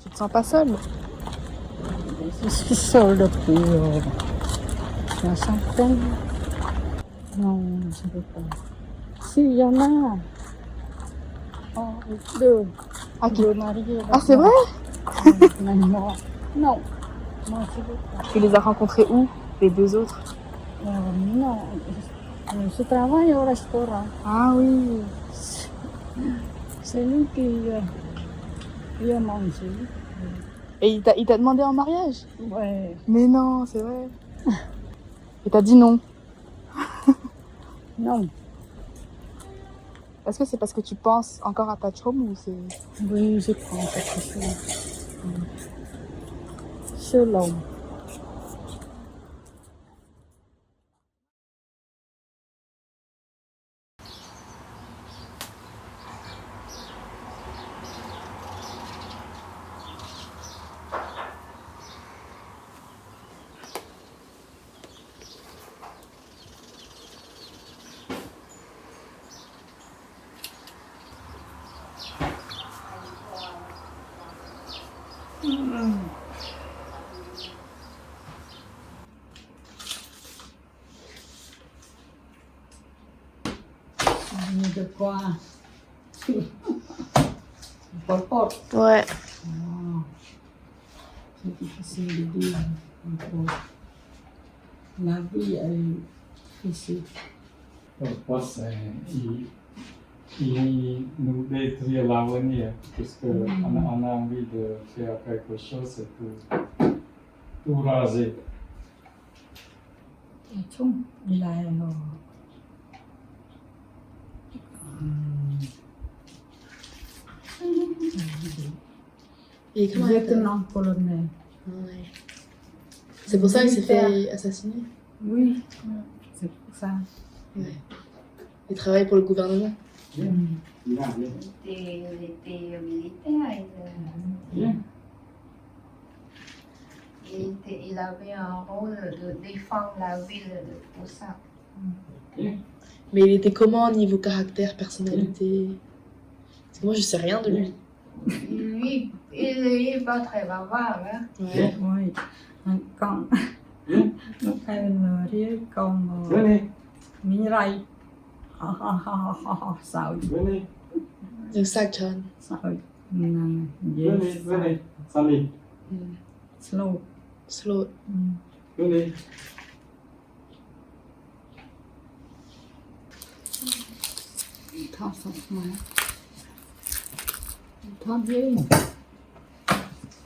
Tu te sens pas seule? Je suis seule depuis 60 ans. Non, je ne veux pas. Si, il y en a. Oh, deux. Deux mariés. Ah, c'est vrai? Non, non. Non, je veux pas. Tu les as rencontrés où, les deux autres? Non, je travaille au restaurant. Ah oui. C'est lui qui a mangé. Et il t'a demandé en mariage? Ouais. Mais non, c'est vrai. Et t'as dit non? Non. Est-ce que c'est parce que tu penses encore à ta chum ou c'est... Oui, je prends quelque chose. Selon. De quoi? Pol Pot. Ouais. C'est difficile de dire. La vie est difficile. Pas il nous détruit l'avenir, parce qu'on a envie de faire quelque chose, c'est tout raser. Chung, il a Et comment il était lieutenant colonel. Ouais. C'est pour ça qu'il s'est fait assassiner? Oui, c'est pour ça. Ouais. Il travaille pour le gouvernement? Il était militaire. Il avait un rôle de défendre la ville de tout ça. Mais il était comment niveau caractère, personnalité? Parce que moi, je sais rien de lui. Lui, il n'est pas très bavard. Hein? Ouais. Oui, quand elle riait comme Mirai. Sao? Donc ça, John. Sao? Venez, Sally. Slow. Slow. Venez. Thọ sạch mà. Thọ gì?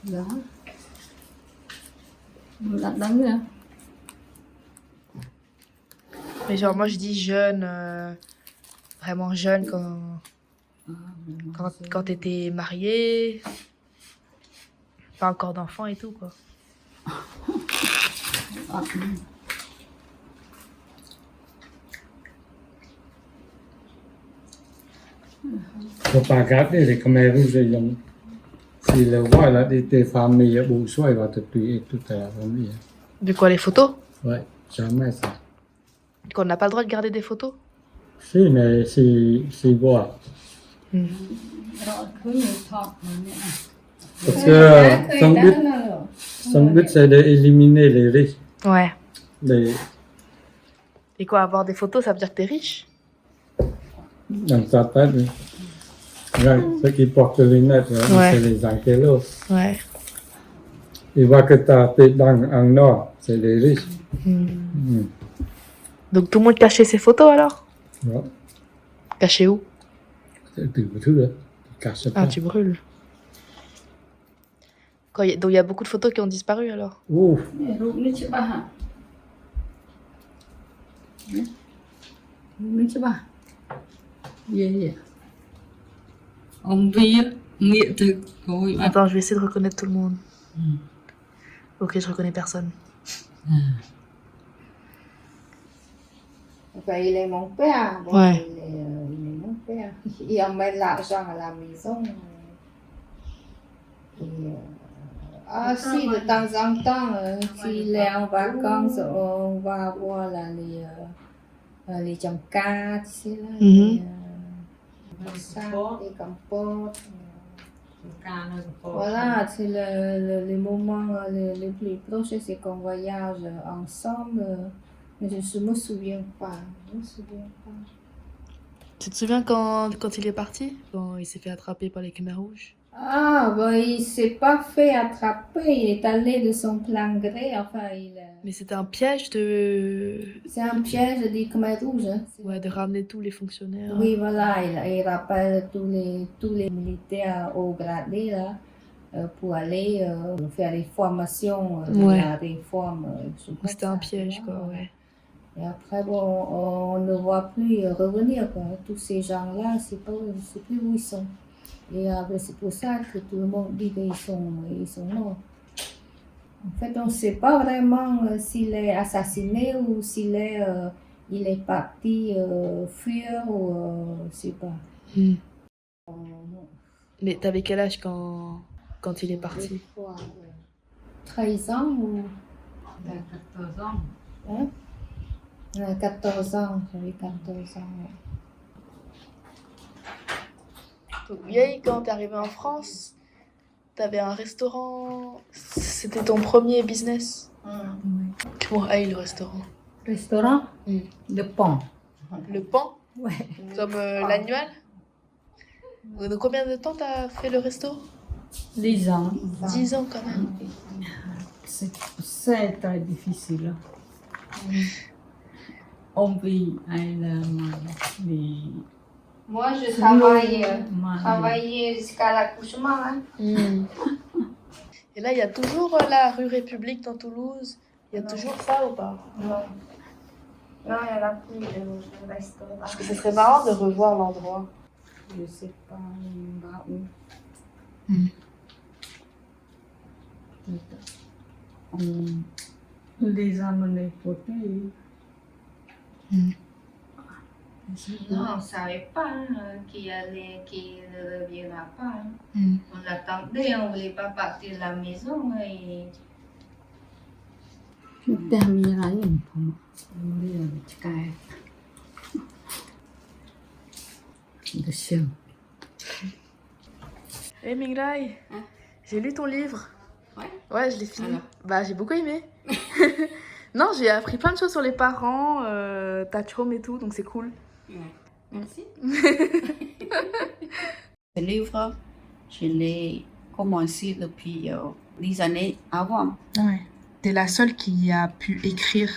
Đó. Đặt đánh nè. Mais genre, moi, je dis jeune, vraiment jeune quand t'étais mariée, pas encore d'enfant et tout, quoi. Faut pas regarder les Khmer rouges, s'ils le voient là, des familles bourgeois, ils vont te tuer toute la famille. De quoi, les photos? Ouais, jamais ça. Qu'on n'a pas le droit de garder des photos? Si, mais s'ils voient. Parce que son but c'est d'éliminer les riches. Ouais. Les, Et quoi, avoir des photos, ça veut dire que t'es riche? dans sa tête, là, ceux qui portent les lunettes, là, Ouais. c'est les antélos. Ouais. Ils voient que ta tête en or, c'est les riches. Donc tout le monde cachait ses photos alors? Ouais. Caché où? C'est tout, là. casse Ah, pas. tu brûles. Donc il y a beaucoup de photos qui ont disparu alors. Oh, Ruộng nó chưa ba hả? Ruộng nó chưa ba. Yeah. Ông Vy nghĩa thực thôi. Attends, je vais essayer de reconnaître tout le monde. Ok, je reconnais personne. Enfin, il est mon père. Bon, Ouais. il est mon père. Il emmène l'argent à la maison. Si, de temps en temps, s'il est en vacances, on va voir là, les jamkas, tu sais, là, les compotes. Voilà, c'est les moments les plus proches, c'est qu'on voyage ensemble. Mais je me souviens pas. Tu te souviens quand il est parti? Quand il s'est fait attraper par les Khmers rouges? Ah, bon, il s'est pas fait attraper, il est allé de son plein gré, enfin, Mais c'était un piège de... C'est un piège des Khmers rouges. Hein. Ouais, de ramener tous les fonctionnaires. Oui, voilà, il rappelle tous les militaires au gradé, là, pour aller faire les formations de Ouais. la réforme. C'était un piège, quoi, ouais. Et après, bon, on ne voit plus revenir, quoi. Tous ces gens-là, c'est plus où ils sont. Et c'est pour ça que tout le monde dit qu'ils sont morts. En fait, on ne sait pas vraiment s'il est assassiné ou s'il est parti fuir ou je sais pas. Mais t'avais quel âge quand il est parti? 13 ans ou 14 ans. hein? 14 ans, j'avais 14 ans. Ouais. Donc, vieille, quand t'es arrivée en France, t'avais un restaurant. C'était ton premier business? Comment aille le restaurant? Restaurant de Pan. Le pan? Ouais. Comme l'annual? De combien de temps t'as fait le resto? 10 ans. 10 ans quand même. C'est très difficile. On vit à Moi, je travaillais jusqu'à l'accouchement. Hein. Et là, il y a toujours la rue République dans Toulouse. Il y a toujours ça ou pas? Non, il n'y en a plus de restaurant. Parce que ce serait marrant de revoir l'endroit. Je sais pas, on va où. On les a menés côté. Non, on ne savait pas qu'il ne reviendra pas. On l'attendait, on ne voulait pas partir de la maison. Et... Dernier année, pour moi. De chien. Hey Mingrai, j'ai lu ton livre. Ouais, je l'ai fini. Alors. Bah, j'ai beaucoup aimé. Non, j'ai appris plein de choses sur les parents, Tachom et tout, donc c'est cool. Merci. Ce livre, je l'ai commencé depuis 10 années avant. Ouais. T'es la seule qui a pu écrire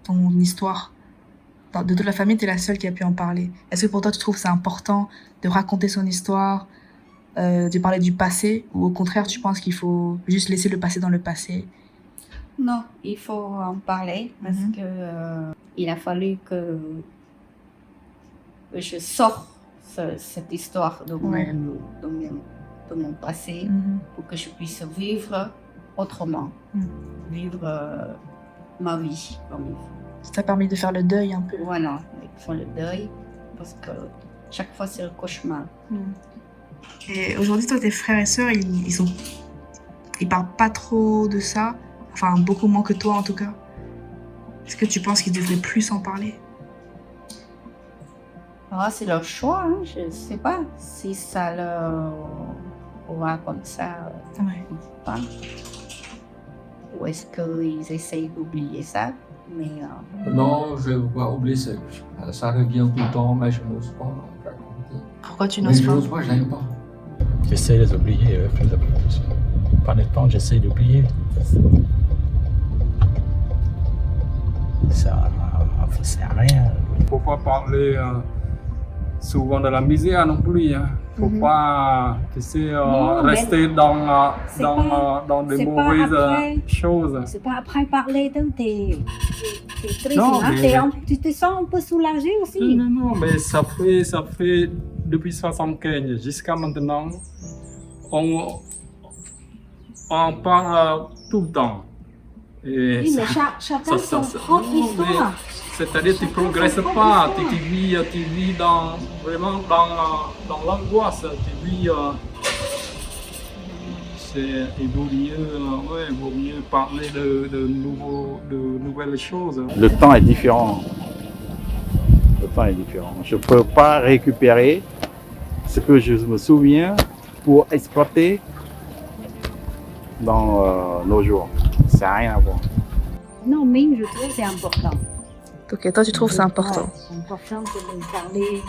ton histoire. De toute la famille, t'es la seule qui a pu en parler. Est-ce que pour toi, tu trouves que c'est important de raconter son histoire, de parler du passé, ou au contraire, tu penses qu'il faut juste laisser le passé dans le passé? Non, il faut en parler parce que il a fallu que je sorte cette histoire de mon passé pour que je puisse vivre autrement, vivre ma vie comme il faut. Ça t'a permis de faire le deuil un peu. Voilà, il faut le deuil parce que chaque fois c'est le cauchemar. Et aujourd'hui, toi, tes frères et sœurs, ils parlent pas trop de ça. Enfin, beaucoup moins que toi, en tout cas. Est-ce que tu penses qu'ils devraient plus en parler? Ah, c'est leur choix, hein. Je ne sais pas si ça leur va comme ça ou pas. Ou est-ce qu'ils essayent d'oublier ça? Mais, Non, je ne veux pas oublier ça. Ça revient tout le temps, mais je n'ose pas raconter. Pourquoi tu Mais n'oses je pas? n'ose pas, je n'aime pas. J'essaie de les oublier, pas de temps, j'essaie d'oublier. Ça sert à rien. Il ne faut pas parler souvent de la misère non plus. Hein. Faut pas, tu sais, rester dans des mauvaises choses. C'est pas après parler, t'es triste, Non, hein, mais- tu te sens un peu soulagé aussi. Non, mais ça fait depuis 75 jusqu'à maintenant, on parle tout le temps. Et Oui, mais chacun son propre histoire. c'est-à-dire tu ne progresses pas, tu vis vraiment dans l'angoisse, tu vis. Il vaut mieux parler de nouvelles choses. Le temps est différent. Le temps est différent. Je ne peux pas récupérer ce que je me souviens pour exploiter dans nos jours. Ça n'a rien à voir. Non, mais je trouve que c'est important. Ok, toi tu trouves c'est important. Ouais, c'est important de parler,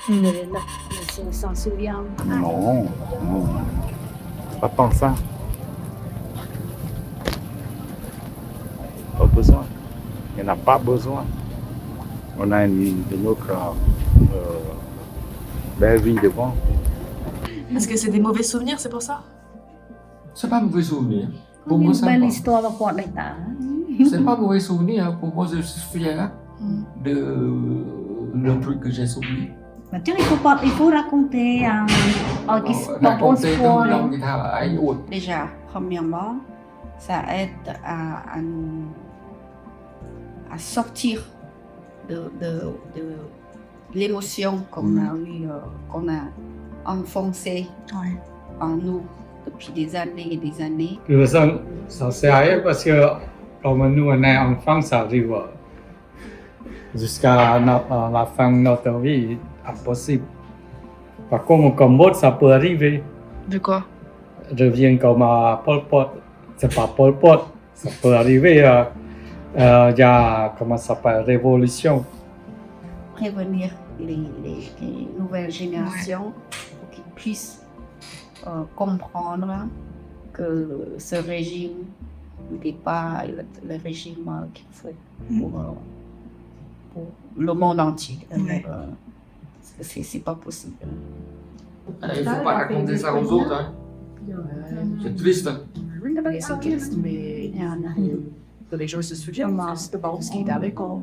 de s'en souvenir. Non, non. Pas tant que ça. Pas besoin. Il n'y en a pas besoin. On a une autre belle vie devant. Est-ce que c'est des mauvais souvenirs, c'est pour ça? C'est pas mauvais souvenir. Pour Une moi, ça belle va. histoire de quoi d'État. C'est pas mauvais souvenir. Pour moi, je suis fier de le truc que j'ai souvenir. Maintenant, il faut raconter un Raconter dans lòng người ta là ai uổng. Déjà, premièrement, ça aide à nous à sortir de l'émotion qu'on a eu, qu'on a enfoncée en nous depuis des années et des années. Ça sert parce que comme nous on est enfant, ça arrive jusqu'à la fin de notre vie, impossible. Par contre, comme autre, ça peut arriver. De quoi? Revient comme à Pol Pot. C'est pas Pol Pot, ça peut arriver. Il y a, comment ça s'appelle, révolution. Prévenir les nouvelles générations pour qu'ils puissent comprendre que ce régime n'est pas le régime qu'il faut pour le monde entier. Alors, c'est pas possible. Il ne faut pas raconter ça aux autres. Hein. C'est triste. C'est triste, mais que les gens se souviennent de ce qui est avec eux.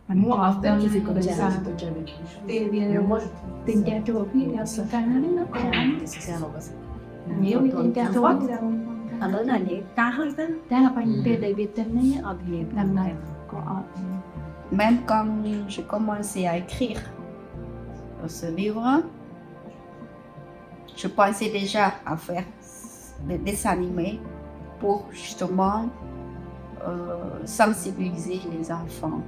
Moi, after, j'ai connu ça. Tình trạng củaพี่là sự căng nó nhiều tình trạng của ở đó là những cá hơi đó đang là phải về để Việt Nam này ở Việt Nam này có Même quand j'ai commencé à écrire ce livre, je pensais déjà à faire des dessins animés pour justement sensibiliser les enfants.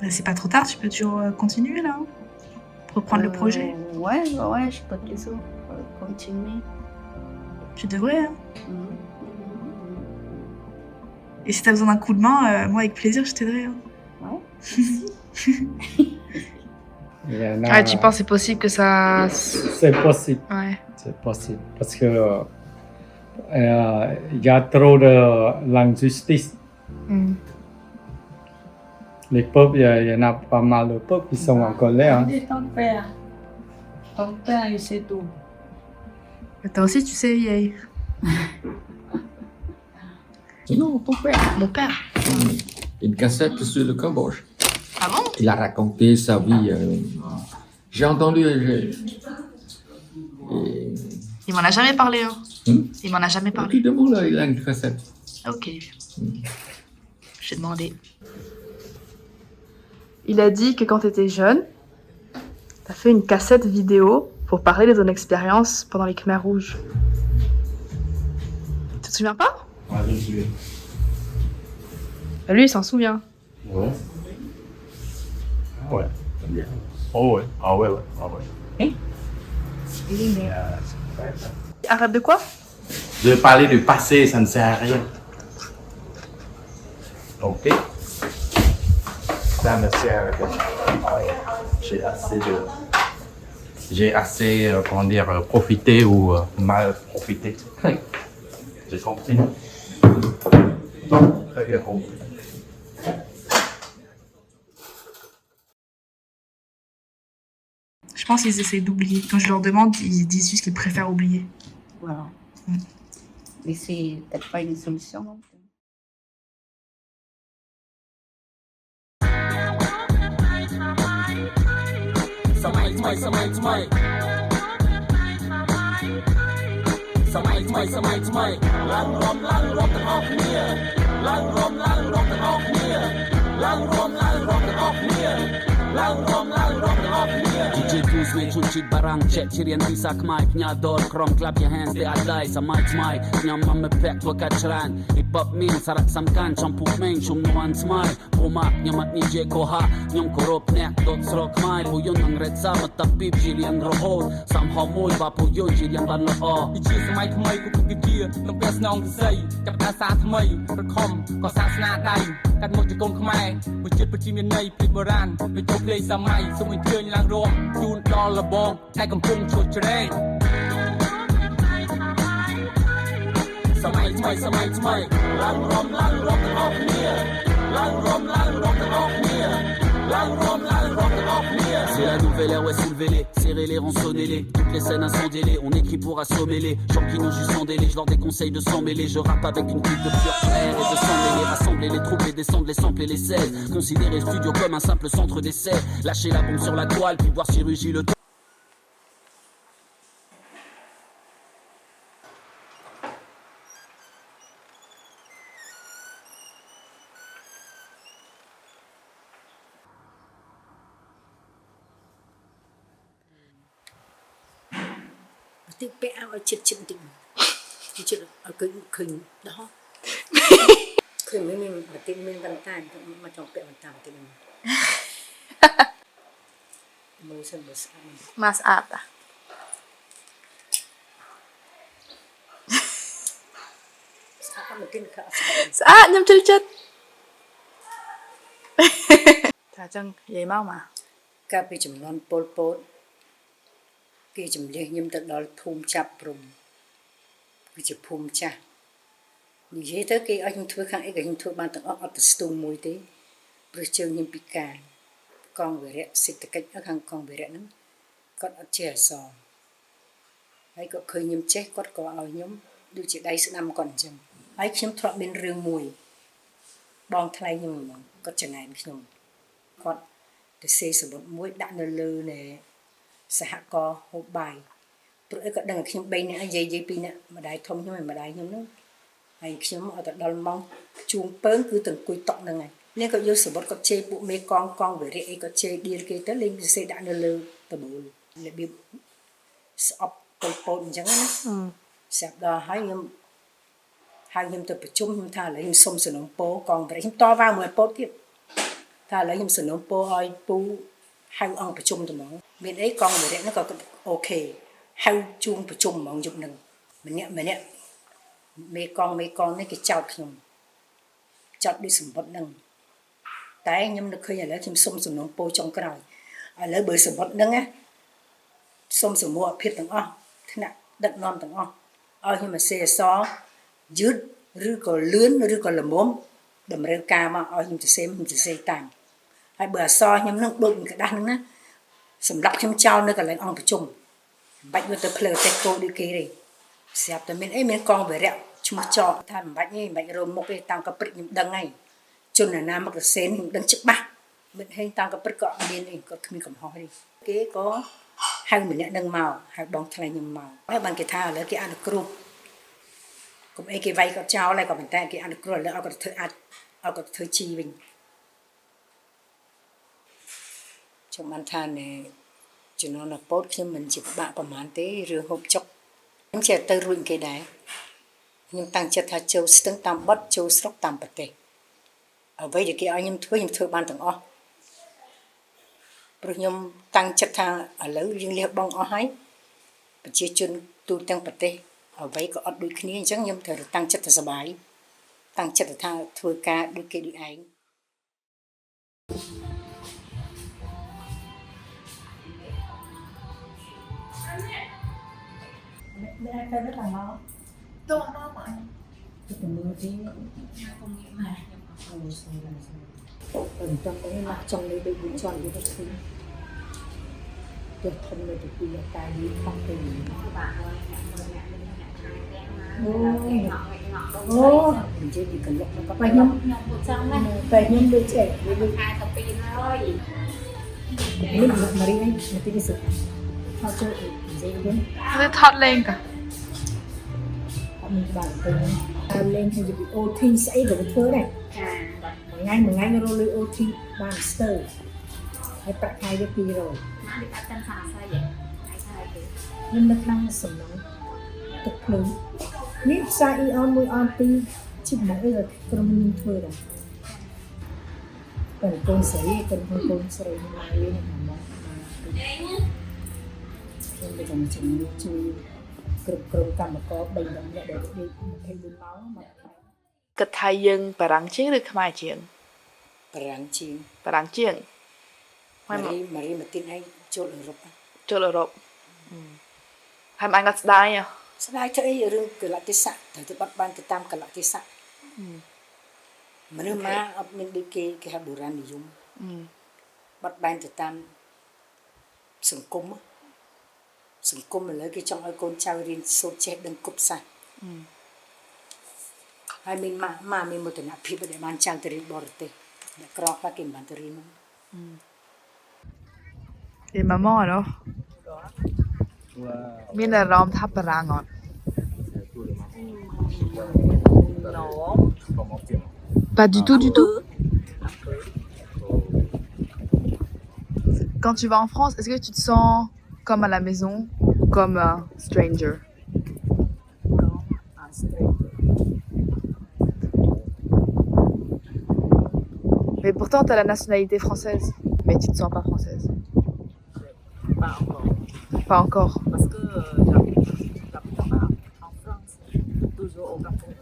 C'est pas trop tard, tu peux toujours continuer là, reprendre le projet. Ouais, je peux toujours continuer. Tu devrais, hein. Et si t'as besoin d'un coup de main, moi avec plaisir, je t'aiderai. Hein. Ouais. Ah, tu penses que c'est possible que ça... C'est possible. Ouais. C'est possible. Parce que il y a trop de l'injustice. Les peuples, il y en a pas mal de peuples qui sont en colère. Hein. Ton père, il sait tout. Toi aussi, tu sais, Yay. Non, ton père. Mon père. Une cassette sur le Cambodge. Ah bon? Il a raconté sa vie. J'ai entendu. Il m'en a jamais parlé. Hein. Il m'en a jamais parlé. Tu demandes, il a une cassette. Ok. J'ai demandé. Il a dit que quand tu étais jeune, tu as fait une cassette vidéo pour parler de ton expérience pendant les Khmers rouges. Tu te souviens pas? Ouais, je me souviens. Lui, il s'en souvient. Ouais. Ouais. Bien. Oh ouais. Ah ouais. Arrête de quoi? De parler du passé, ça ne sert à rien. Ok. Ça ne sert à rien. J'ai assez, comment dire, profité ou mal profité. J'ai compris. Très bien compris. pense qu'ils essaient d'oublier. Quand je leur demande, ils disent juste qu'ils préfèrent oublier. Voilà. Mais c'est peut-être pas une solution non plus. DJ Blues មានជូនជីតបារាំងជែកជារៀនវិសាខ្មែរផ្ញើដលក្រុម Clap your hands តែអត់ដៃសម័យថ្មីខ្ញុំមកមិនប្រាក់ធ្វើកាត់ច្រើន Hip Hop មានសារៈសំខាន់ចំពោះក្មេងជំនាន់ស្មៃព្រោះមកខ្ញុំអត់និយាយកុហកខ្ញុំគោរពអ្នកដុតស្រកខ្មែរពួកយន្តនឹងរត់សាមកតាពីជារៀងរហូតសំហមួយបាពួកយន្តជារៀងបានល្អជាសម័យថ្មីគូគឺជានឹងពេលស្នងវិស័យចាប់ការសាថ្មីរខំក៏សាសនាដៃកាត់មកជាកូនខ្មែរមួយជាតិប្រជាមានន័យពីបុរាណវាចូលភ្លេងសម័យសូមអញ្ជើញឡើងរួមជូនដល់លបងតែកំពុងឈួតជ្រែងសម័យថ្មីឡើងរួមទាំងអស់គ្នាឡើងរួមទាំងអស់គ្នាឡើងរួមទាំងអស់គ្នា C'est la nouvelle ère, ouais, soulevez-les, serrez-les, rançonnez-les. Toutes les scènes incendiez-les, on écrit pour assommer les gens qui n'ont juste endélé. Je leur déconseille de s'en mêler. Je rappe avec une clique de pure frère et de s'en mêler. Rassembler les troupes, les descendre, les samples et les 16. Considérer le studio comme un simple centre d'essai. Lâcher la bombe sur la toile, puis voir si rugit le temps. Tí bé áo chít tình chít ở cái đó khơi mình mà tin mình văn tan mà trong bé văn tan thì mình mới xem được Mas ata. sao mà tin khả Sao nhầm chân chất. Thả chân vậy mau mà. Các bị chấm non pol polគេជំនះខ្ញុំទៅដល់ភូមិចាប់ព្រំគឺជាភូមិចាស់និយាយទៅគេឲ្យខ្ញុំធ្វើខាងអីក៏ខ្ញុំធ្វើបានទាំងអស់អត់ទៅស្ទូងមួយទេព្រោះជើងខ្ញុំពិការកងវិរៈសេដ្ឋកិច្ចខាងកងវិរៈហ្នឹងគាត់អត់ចេះអក្សរហើយក៏ឃើញខ្ញុំចេះគាត់ក៏ឲ្យខ្ញុំដូចជាដៃស្ដាំគាត់អញ្ចឹងហើយខ្ញុំធ្លាប់មានរឿងមួយបងថ្លៃខ្ញុំហ្មងគាត់ចង្អែមខ្ញុំគាត់ទៅសេសម្បត្តិមួយដាក់នៅលើនៃសហករណ៍ហូបបាយព្រោះអីក៏ដឹងថាខ្ញុំ3នាក់និយាយពីអ្នកម្ដាយធំខ្ញុំហើយម្ដាយខ្ញុំហ្នឹងហើយខ្ញុំឲ្យទៅដល់ម៉ោងជួងពើគឺទៅអង្គុយតុកហ្នឹងហើយនេះក៏យកសបុតក៏ជេរពួកមេកងវិរិយអីក៏ជេរឌីលគេទៅលេងពិសេសដាក់នៅលើតបូលរបៀបស្អប់ពលពតអញ្ចឹងណាស្រាប់ដល់ហើយខ្ញុំទៅប្រជុំខ្ញុំថាឥឡូវខ្ញុំសុំសំណូមពរកងវិរិយខ្ញុំតវ៉ាមួយពតទៀតថាឥឡូវខ្ញុំសំណូមពរឲ្យពូហៅអង្គប្រជុំទៅហ្មងមានអីកងវិរៈហ្នឹងក៏អូខេហៅជួងប្រជុំហ្មងយប់ហ្នឹងម្នាក់មេកងនេះគេចោតខ្ញុំចោតដូចសម្បត្តិហ្នឹងតែខ្ញុំនឹកឃើញឥឡូវខ្ញុំសុំសំណូមពរចុងក្រោយឥឡូវបើសម្បត្តិហ្នឹងណាសុំសមូហភាពទាំងអស់ថ្នាក់ដឹកនាំទាំងអស់ឲ្យខ្ញុំសេអសយឺតឬក៏លឿនឬក៏ល្មមតម្រូវការមកឲ្យខ្ញុំសរសេរតាមហើយបើអសខ្ញុំនឹងដូចក្តាស់ហ្នឹងណាសម្រាប់ខ្ញុំចោលនៅកន្លែងអង្គប្រជុំមិនបាច់យកទៅភ្លើតេកូដូចគេទេស្រាប់តែមានកងវិរៈឈ្មោះចោថាមិនបាច់ទេមិនបាច់រមមុខទេតាំងកព្រិចខ្ញុំដឹងហើយជនណាមកសរសេរខ្ញុំដឹងច្បាស់មិនហេងតាំងកព្រិចក៏អត់មានទេគាត់គ្មានកំហុសទេគេក៏ហៅម្នាក់នឹងមកហៅបងថ្លៃខ្ញុំមកហើយបានគេថាឥឡូវគេអនុគ្រោះកុំអីគេវាយគាត់ចោលហើយក៏ប៉ុន្តែគេអនុគ្រោះឥឡូវឲ្យគាត់ធ្វើឲ្យគាត់ធ្វើជីវិញខ្ញុំបានថាណែជំនាន់ពតខ្ញុំមិនជាពិបាកប្រហែលទេរឿងហូបចុកខ្ញុំចេះទៅរួចគេដែរខ្ញុំតាំងចិត្តថាចូលស្ទឹងតាមបត់ចូលស្រុកតាមប្រទេសអ្វីដែលគេឲ្យខ្ញុំធ្វើបានទាំងអស់ព្រោះខ្ញុំតាំងចិត្តថាឥឡូវយើងលះបង់អស់ហើយប្រជាជនទូទាំងប្រទេសអ្វីក៏អត់ដូចគ្នាអញ្ចឹងខ្ញុំត្រូវតាំងចិត្តទៅសប្បាយតាំងចិត្តថាធ្វើការដូចគេដូចឯងMẹ phải rất là ngon. Đâu mà ngon vậy? Cái phần mưa tí Không nghĩ mà. Ở trong đấy là trong đấy bị tròn cái vật thứ. được thân người thì là tài lý không thể gì ô mình chơi thì cần lọc nó có phải không phải nhưng đứa trẻ đứa mình lọc mà đi anh mà tí cái sự họ chơi dễ đến Nó thoát lên cả. mình bảo từ lên thì bị ô thi sẽ được cái thứ này một ngày rồi lấy ô thi bàn sờ hay tại hai cái gì rồi nhưng nó đang sầm nóng thực lớn nít sai on môi on ti chỉ mà bây giờ còn mình thôi rồi cần con sấy mà lên mà nên bây giờ mình chỉ chui cực cầm một có bình đồng nhẹ để đi thêm bốn máu mà Kịch Thái dân bà rắn chiến được Khmer chiến? Bà rắn chiến. Marie mà tin anh chốt ở Europe. Chốt ở Europe. Hai anh ngắt đai à? Đai cho ấy rừng cái lại cái sạn, thời bắt ban cái tam cái lại cái sạn. Mà nếu mà ở bên đi cái hạt đồ ra này dùng. Bắt ban cái tam sừng cung mà lấy cái trong ai con trao riêng sốt chết đừng cúp sạch. Hai mình mà mình một tuần phí để bán trang từ bỏ rồi để crop là kiếm bán từ riêng. Et maman alors? Miền là rom tháp bà răng ngọt. Pas du tout, du tout. Quand tu vas en France, est-ce que tu te sens comme à la maison ou comme un stranger? Mais pourtant, tu as la nationalité française, mais tu ne te sens pas française. Pas encore. Parce que j'habite en France, toujours au Gabon.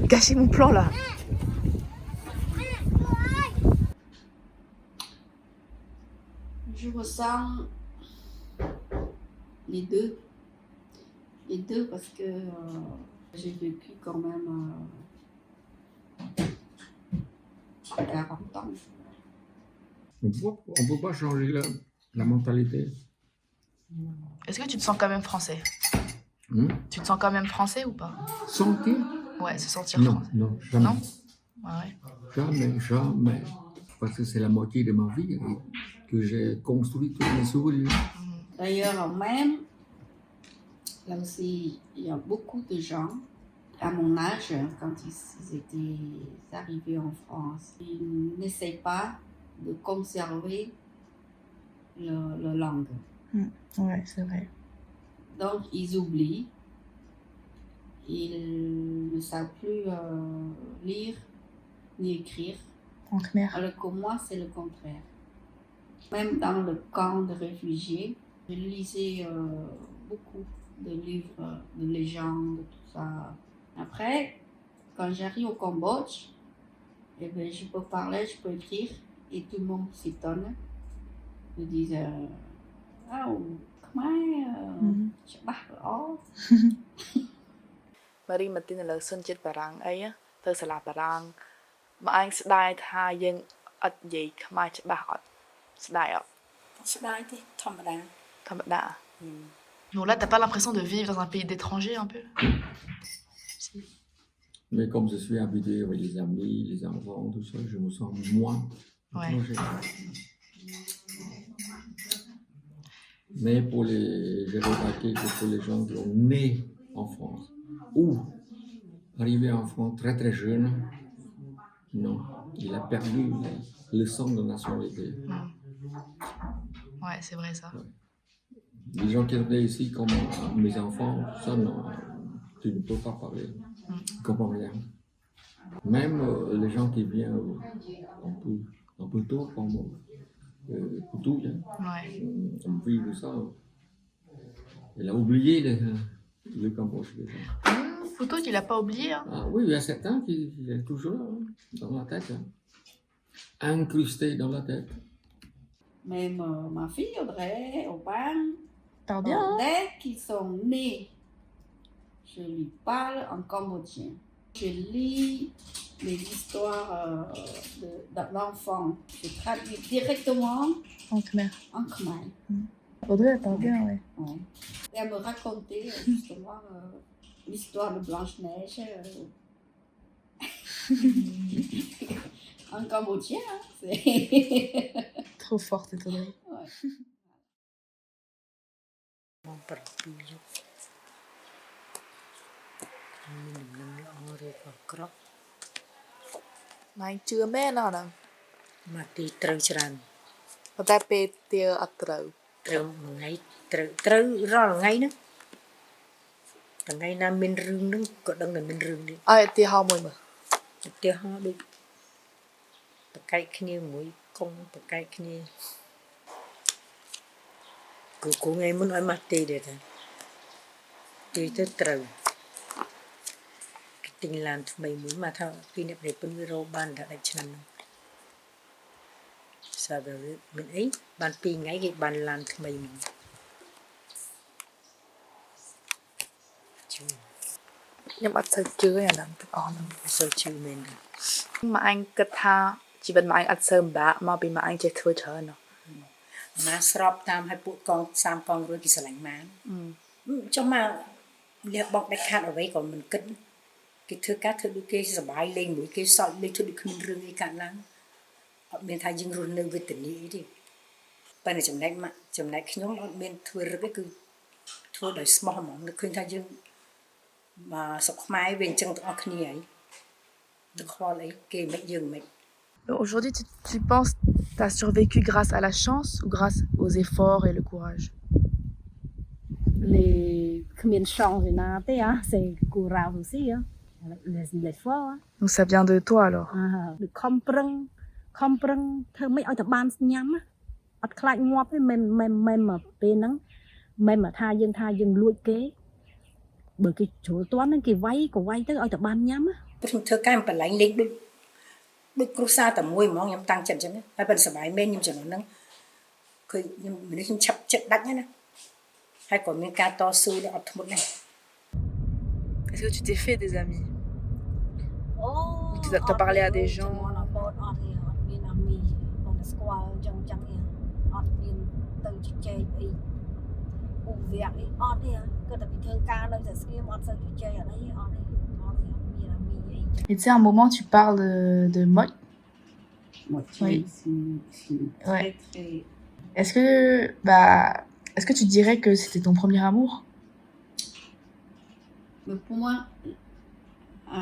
Gâcher mon plan là. Je ressens les deux. Les deux parce que j'ai vécu quand même 40 ans. On ne peut pas changer la mentalité. Est-ce que tu te sens quand même français? Tu te sens quand même français ou pas? Sentir? Ouais, se sentir non, français. Non, jamais. Non? Ouais. Jamais. Parce que c'est la moitié de ma vie que j'ai construit tous mes souvenirs. D'ailleurs, même, là aussi, il y a beaucoup de gens, à mon âge, quand ils étaient arrivés en France, ils n'essaient pas de conserver leur langue. Ouais, c'est vrai. Donc, ils oublient. Ils ne savent plus lire ni écrire. En khmer. Alors que moi, c'est le contraire. Même dans le camp de réfugiés, je lisais beaucoup de livres, de légendes, tout ça. Après, quand j'arrive au Cambodge, eh bien, je peux parler, je peux écrire, et tout le monde s'étonne. Ils disent ah, khmer, je parle. Marie មកទីនៅលើសុនចិត្តបារាំងអីទៅសាលាបារាំងមកអញស្ដាយថាយើងអត់និយាយខ្មែរច្បាស់អត់ស្ដាយអត់ស្ដាយទេធម្មតា Non, là, t'as pas l'impression de vivre dans un pays d'étranger un peu? Si. Mais comme je suis habitué avec les amis, les enfants, tout ça, je me sens moins étranger. Mais j'ai remarqué que pour les gens qui sont nés en France, ou arrivé en France très très jeune, non, il a perdu le sens de nationalité. Ouais, c'est vrai ça. Ouais. Les gens qui étaient ici, comme mes enfants, ça non, tu ne peux pas parler, ils ne comprennent rien. Même les gens qui viennent un peu tôt, comme Poutou, on vit de ça. Il a oublié le Cambodge déjà. Poutou, tu l'as pas oublié hein? Ah oui, il y a certains qui est toujours là, dans la tête, incrusté dans la tête. Même ma fille Audrey, Aubin, Parle bien, dès qu'ils sont nés, je lui parle en cambodgien. Je lis les histoires d'enfants. Je traduis directement En khmer. en khmer. Audrey, elle parle bien, ouais. Et elle me racontait justement l'histoire de Blanche-Neige en cambodgien. C'est Trop forte, cette Audrey. Ouais. Mày chưa mẹ nào đâu. មកទីត្រូវច្រើន ប៉ុន្តែពេលទាអត់ត្រូវ ត្រូវថ្ងៃត្រូវរាល់ថ្ងៃហ្នឹងថ្ងៃណាមានរឿងហ្នឹងក៏ដឹងតែមានរឿងនេះ ឲ្យទាហោមួយមើល ឧទាហរណ៍ដូចប្រកែកគ្នាមួយកុំប្រកែកគ្នាគូថ្ងៃមុនឲ្យមកទេដែរទីទៅត្រូវគេទិញឡានថ្មីមួយមកថាពីអ្នកប្រពន្ធវារោបានតែដាច់ឆ្នាំហ្នឹងសាប់ទៅមានអីបាន2ថ្ងៃគេបានឡានថ្មីមួយ ខ្ញុំអត់សូវជឿអាហ្នឹងទាំងអស់ហ្នឹង សូវជឿមែន ម៉ាក់អញគិតថាជីវិតម៉ាក់អញអត់សូវពិបាកមកពីម៉ាក់អញចេះធ្វើច្រើនណាស់ មកស្របតាមឲ្យពួកកង30កងរួចគេស្រឡាញ់មកចុះមកលះបង់ដាច់ខាតអ្វីក៏មិនគិតគេធ្វើការធ្វើដូចគេសប្បាយលេងមួយគេសើចលេងធ្វើដូចគ្មានរឿងអីកើតឡើងអត់មានថាយើងរស់នៅវេទនាអីទេប៉ុន្តែចំណែកខ្ញុំអត់មានធ្វើរឹកទេគឺធ្វើដោយស្មោះហ្មងនឹកឃើញថាយើងមកសុខខ្មែរវាអញ្ចឹងទាំងអស់គ្នាហើយទៅខ្វល់អីគេមិនយើងមិន Aujourd'hui, tu penses que tu as survécu grâce à la chance ou grâce aux efforts et le courage? Les khmien chance na té á, c'est courage aussi á. Les efforts. Donc ça vient de toi alors. គឺខំប្រឹងធ្វើមិនឲ្យតែបានញ៉ាំអត់ខ្លាចងាប់ទេមិនមកពេលហ្នឹងមិនមកថាយើងលួចគេបើគេជ្រុលទាន់ហ្នឹងគេវាយក៏វាយទៅឲ្យតែបានញ៉ាំ ខ្ញុំធ្វើការបន្លែងលេងដូចគ្រួសារតែមួយហ្មងខ្ញុំតាំងចិត្តអញ្ចឹងហើយប៉ុន្តែសប្បាយមែនខ្ញុំចំណុចហ្នឹងឃើញខ្ញុំមនុស្សខ្ញុំឆាប់ចិត្តដាច់ណាហើយក៏មានការតស៊ូដ៏អត់ធ្មត់ដែរ Est-ce que tu t'es fait des amis? Oh, tu as parlé à des gens? មានអាមីគាត់ស្គាល់អញ្ចឹងអត់មានទៅជជែកអីពូវាក់អីអត់ទេគាត់តែពីធ្វើការនៅតែស្ងៀមអត់សូវជជែកអត់អីអត់ទេមានអាមីអី Et tu sais, à un moment, tu parles de Moi. Moi, Oui. c'est Ouais. très... Est-ce que tu dirais que c'était ton premier amour? Mais pour moi, à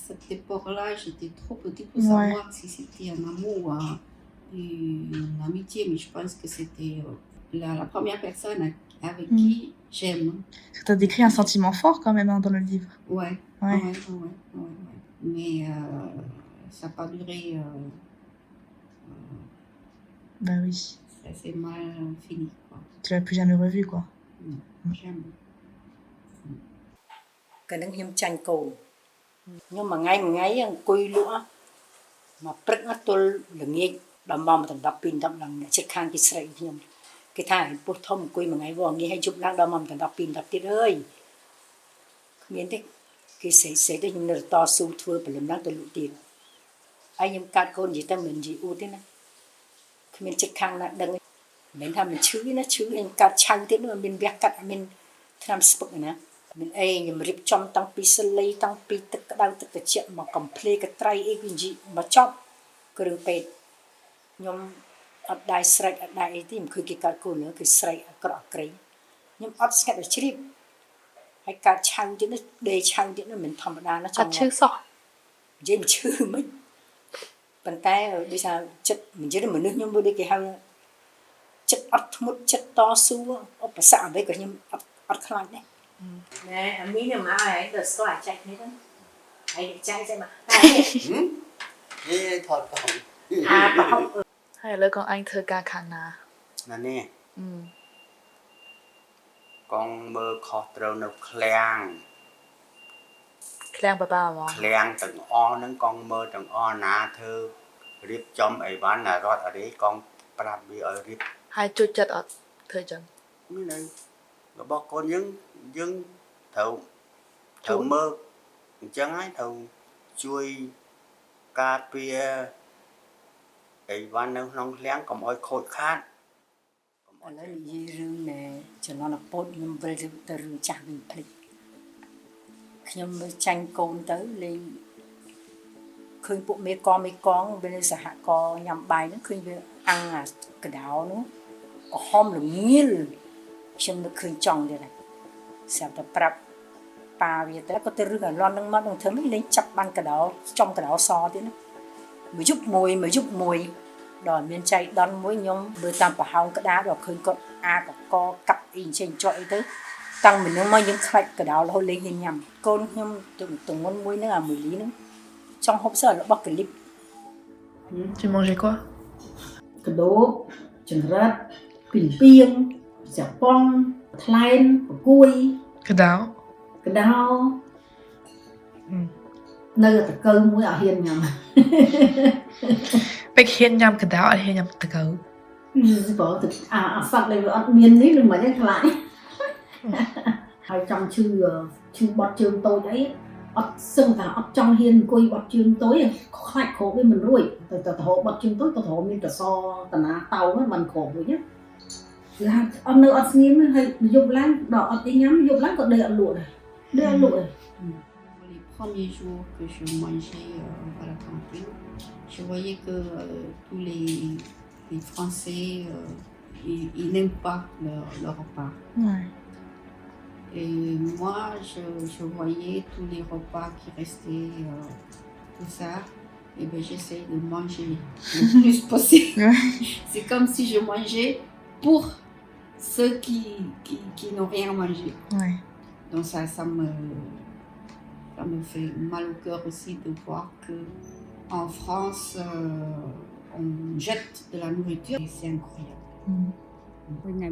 cette époque-là, j'étais trop petite pour Ouais. savoir si c'était un amour ou une amitié, mais je pense que c'était la première personne avec qui j'aime. Parce que tu as décrit un sentiment fort quand même dans le livre. Ouais. Ouais. Mais ça n'a pas duré. Bah oui. Ça s'est mal fini, quoi. Tu l'as plus jamais revu, quoi. Jamais. កាលហ្នឹងខ្ញុំចាញ់កូនខ្ញុំមួយថ្ងៃអង្គុយលក់មកព្រឹកទល់ល្ងាចដល់ម៉ោង12 10ឡើងជិតខាងគេស្រែកខ្ញុំគេថាពុះធំអង្គុយមួយថ្ងៃវងងាយឲ្យជប់ឡើងដល់ម៉ោង12 10ទៀតអើយគ្មានទេគេសេទៅខ្ញុំនៅតស៊ូធ្វើព្រលឹមឡើងទៅលក់ទៀតហើយខ្ញុំកាត់កូននិយាយតែមិននិយាយអួតទេណាគ្មានចិត្តខាងណាដឹងមិនថាមិនឈឺណាឈឺខ្ញុំកាត់ឆៅទៀតនោះមានវះកាត់មានថ្នាំស្ពឹកណាមានអីខ្ញុំរៀបចំតាំងពីសលីតាំងពីទឹកក្តៅទឹកត្រជាក់មកកំភ្លេកត្រៃអីវិញមកចប់គ្រឿងពេទ្យខ្ញុំអត់ដែរស្រែកអត់ដែរអីទេមិនឃើញគេកាត់កូនលើគេស្រែកអក្រក់ក្រែងខ្ញុំអត់ស្ងាត់តែជ្រាបហើយកាត់ឆៅទៀតនេះដេឆៅទៀតនោះមិនធម្មតាណាចង់ឈឺសោះនិយាយមិនឈឺមិនប៉ុន្តែដូចថាចិត្តមិននិយាយមនុស្សខ្ញុំដូចគេហៅចិត្តអត់ធ្មត់ចិត្តតស៊ូឧបសគ្គអ្វីក៏ខ្ញុំអត់ខ្លាចដែរណែអាមីនេះមកឲ្យទៅស្គាល់អាចែកនេះហ្នឹងហើយចែកមកថតកង់ ប្រហុក Hay là con anh thơ ca khả nà. ណានេះកង់មើលខុសត្រូវនៅឃ្លាំង Khlang bà bà mà. ឃ្លាំងទាំងអស់ហ្នឹងកង់មើលទាំងអស់ណាធ្វើរៀបចំអីវ៉ាន់ណារត់អរិយកង់ប្រាប់វាឲ្យរៀប Hai chút chất ở thơ chân. នេះនៅរបស់កូនយើងត្រូវមើល ចឹងហើយត្រូវជួយការពារអីវ៉ាន់នៅក្នុងឃ្លាំងកុំឲ្យខូចខាត ឥឡូវនិយាយរឿងនៃជំនាន់អពតខ្ញុំវិលទៅរឿងចាស់វិញភ្លេចខ្ញុំមើលចាញ់កូនទៅលេងឃើញពួកមេកវានៅសហករណ៍ញ៉ាំបាយហ្នឹងឃើញវាអាំងអាកដោនោះក្រហមល្ងាលខ្ញុំនឹកឃើញចង់ទៀតហើយស្រាប់តែប្រាប់ប៉ាវាទៅក៏ទៅរឿងអាឡន់ហ្នឹងមកនឹងធ្វើមិនលេងចាប់បានកដោចំកដោសទៀតណាមួយយប់មួយដល់មានចៃដន្យមួយខ្ញុំមើលតាមប្រហោងក្តារដល់ឃើញគាត់អាកកកាប់អីចេញចុះអីទៅតាំងពីនឹងមកយើងខ្លាច់កដោរហូតលេងហ៊ានញ៉ាំកូនខ្ញុំទៅមុនមួយហ្នឹងអាមួយលីហ្នឹងចង់ហូបសើរបស់កាលីប Tu mangeais quoi? កដោបចង្រិតពីពីងចាប៉ងថ្លែនប្រគួយ Kedao. នៅតកៅមួយអត់ហ៊ានញ៉ាំ Bek hiên nham kedao, ai hiên nham tegau. បងទៅអាសត្វដែលវាអត់មាននេះនឹងមិនខ្លាចហើយចង់ឈឺបត់ជើងតូចអីអត់សឹងថាអត់ចង់ហ៊ានអង្គុយបត់ជើងតូចខ្លាចគ្របវាមិនរួចទៅរហូតបត់ជើងតូចទៅរហូតមានកសតាណាតោហ្នឹងមិនគ្របរួចណាគឺថាអត់នៅអត់ស្ងៀមហើយយប់ឡើងដល់អត់ទេញ៉ាំយប់ឡើងក៏ដេកអត់លក់ដែរ Les premiers jours que je mangeais à la cantine, je voyais que tous les Français, ils n'aiment pas leur repas. Ouais. Et moi, je voyais tous les repas qui restaient, tout ça, et ben j'essaie de manger le plus possible. C'est comme si je mangeais pour ceux qui n'ont rien mangé. Ouais. Donc ça me fait mal au cœur aussi de voir que en France, on jette de la nourriture et c'est incroyable. ថ្ងៃ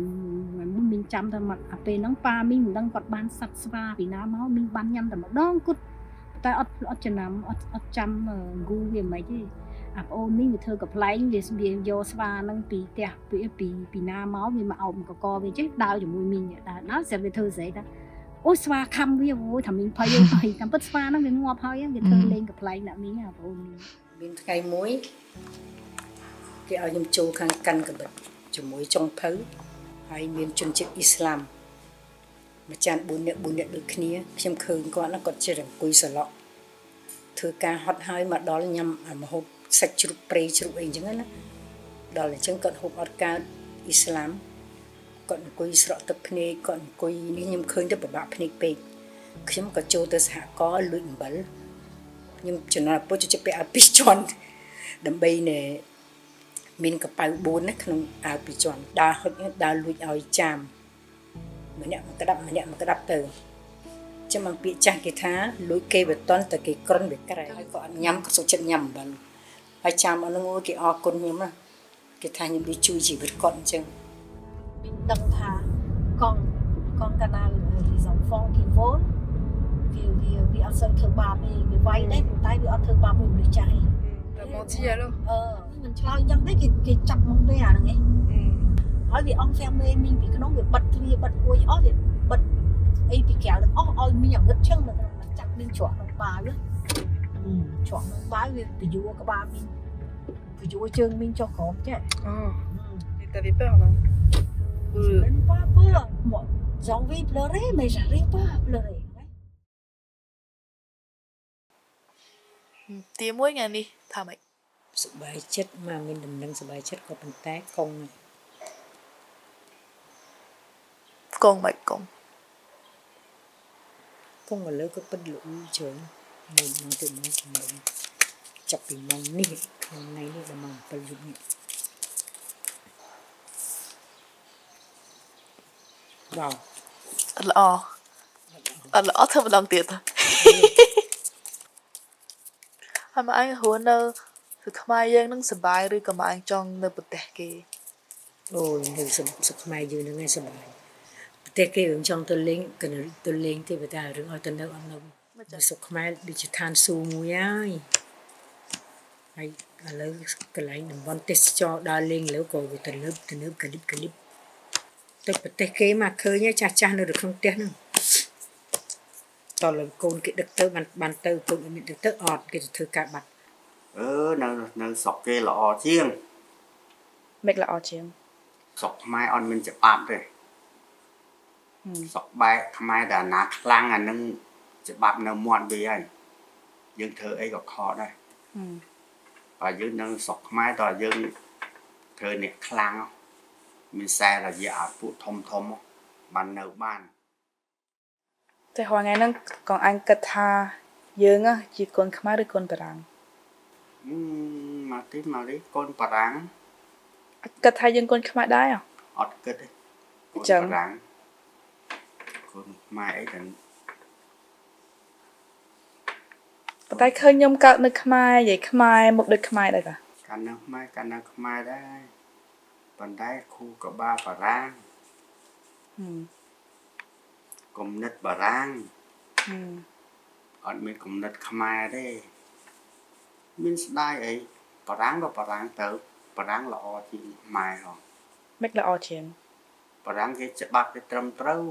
មុនមីងចាំតែមកអាពេលហ្នឹងប៉ាមីងមិនដឹងគាត់បានសັດស្វាពីណាមកមីងបានញ៉ាំតែម្ដងគត់តែអត់ចំណាំអត់ចាំគូវាមិនទេអាប្អូនមីងវាធ្វើកំ pl ែងវាយកស្វាហ្នឹងពីផ្ទះពីណាមកវាមកអោបកកវាចេះដើរជាមួយមីងដើរស្រាប់វាធ្វើស្អីថាអូស្វាខំវាអូថាមីងភ័យទៅតាមពិតស្វាហ្នឹងវាងាប់ហើយវាធ្វើលេងកំ pl ែងដាក់មីងអាប្អូនមីងមានថ្ងៃមួយគេឲ្យខ្ញុំចូលខាងកាន់កបិតជាមួយចុងភៅហើយមានជនជាតិអ៊ីស្លាមម្ចាស់4នាក់ដូចគ្នាខ្ញុំឃើញគាត់ហ្នឹងគាត់ចេះអង្គុយសឡក់ធ្វើការហត់ហើយមកដល់ញ៉ាំម្ហូបសាច់ជ្រូកព្រៃជ្រូកអីអញ្ចឹងណាដល់អញ្ចឹងគាត់ហូបអត់កើតអ៊ីស្លាមគាត់អង្គុយស្រក់ទឹកភ្នែកគាត់អង្គុយនេះខ្ញុំឃើញទៅពិបាកភ្នែកពេកខ្ញុំក៏ចូលទៅសហករណ៍លួចអំបិលខ្ញុំចំណល់ពុជជពាក់ឲ្យពីរជាន់ដើម្បីណែមានកប៉ៅ4ណាក្នុងអាវពីរជាន់ដើរហុចដើរលួចឲ្យចាមម្នាក់មកក្តាប់ទៅចាំមកពាក្យចាស់គេថាលួចគេវាតន់តែគេក្រុនវាក្រែហើយក៏អត់ញ៉ាំក៏សុខចិត្តញ៉ាំអំបិលហើយចាមអត់នឹងគេអរគុណខ្ញុំណាគេថាខ្ញុំដូចជួយជីវិតគាត់អញ្ចឹងមីងដឹងថាកងកាណាលles enfants qui volent វាអត់សូវធ្វើបាបទេវាវាយដែរប៉ុន្តែវាអត់ធ្វើបាបមួយមនុស្សចាស់ទេ T'as menti alors? មិនឆ្លើយយ៉ាងទេគេចាប់មកទេអាហ្នឹងឯងហើយវាអងហ្វែមមេមីងពីក្នុងវាបិទទ្វារបិទអួយអស់វាបិទអីពីក្រៅទាំងអស់ឲ្យមីងអាងឹតឈឹងនៅក្នុងចាប់មីងជ្រក់ក្នុងបាវជ្រក់ក្នុងបាវវាពយួរក្បាលមីងពយួរជើងមីងចុះក្រោមចេះ Et t'avais peur non? Même pas peur. Moi, j'ai envie de pleurer, mais j'arrive pas à pleurer. Tía mỗi ngày đi, thả mày. សុបាយចិត្តមកមានដំណឹងសុបាយចិត្តក៏ប៉ុន្តែកង Con mày con. កងឥឡូវក៏ពិតលក់ច្រើនហើយមកទៅមកចាប់ពីម៉ោងនេះក្នុងថ្ងៃនេះដល់ម៉ោង7យប់នេះ Wow. Ăn lõ thêm một đồng tiền thôi. Mà anh hứa nơ sự khai dân nâng sờ bài rồi còn mà anh trong nơ bật tẹt kì. Ôi, sự khai dân nâng ngay sờ bài. Tẹt kì ở trong tôi lên thì người ta rừng ở tôi nâu ăn nâu. Sự khai đi chỉ than su mùi ai. Hay ở lấy cái lấy nằm von test cho đa lên lấy cổ về từ lớp clip. Tôi bật tẹt kì mà khơi nhá cha nó được không tẹt nữa. តលើកូនគេដឹកទៅបានទៅកូនមានដឹកទៅអត់គេទៅធ្វើការបាត់ នៅស្រុកគេល្អជាង មិនល្អជាង ស្រុកខ្មែរអត់មានច្បាប់ទេស្រុកបែកខ្មែរតែអាណាខ្លាំងអានឹងច្បាប់នៅមាត់វាហើយយើងធ្វើអីក៏ខកដែរបើយើងនៅស្រុកខ្មែរតើយើងធ្វើអ្នកខ្លាំងមានខ្សែរយៈអាពួកធំបាននៅបាន តែហងៃហ្នឹងកងអញគិតថាយើងជាកូនខ្មែរឬកូនបារាំង មកទីកូនបារាំង គិតថាយើងកូនខ្មែរដែរ អត់គិតទេកូនបារាំងកូនខ្មែរអីទាំង ប៉ុន្តែឃើញខ្ញុំកើតនៅខ្មែរនិយាយខ្មែរមុខដូចខ្មែរដែរតា កាលនៅខ្មែរដែរប៉ុន្តែគ្រូក៏បាបារាំងគំនិតបារាំងអត់មានគំនិតខ្មែរទេមានស្ដាយអីបារាំងក៏បារាំងទៅបារាំងល្អជាងខ្មែរហ៎ មិនល្អជាង បារាំងគេច្បាប់គេត្រឹមត្រូវ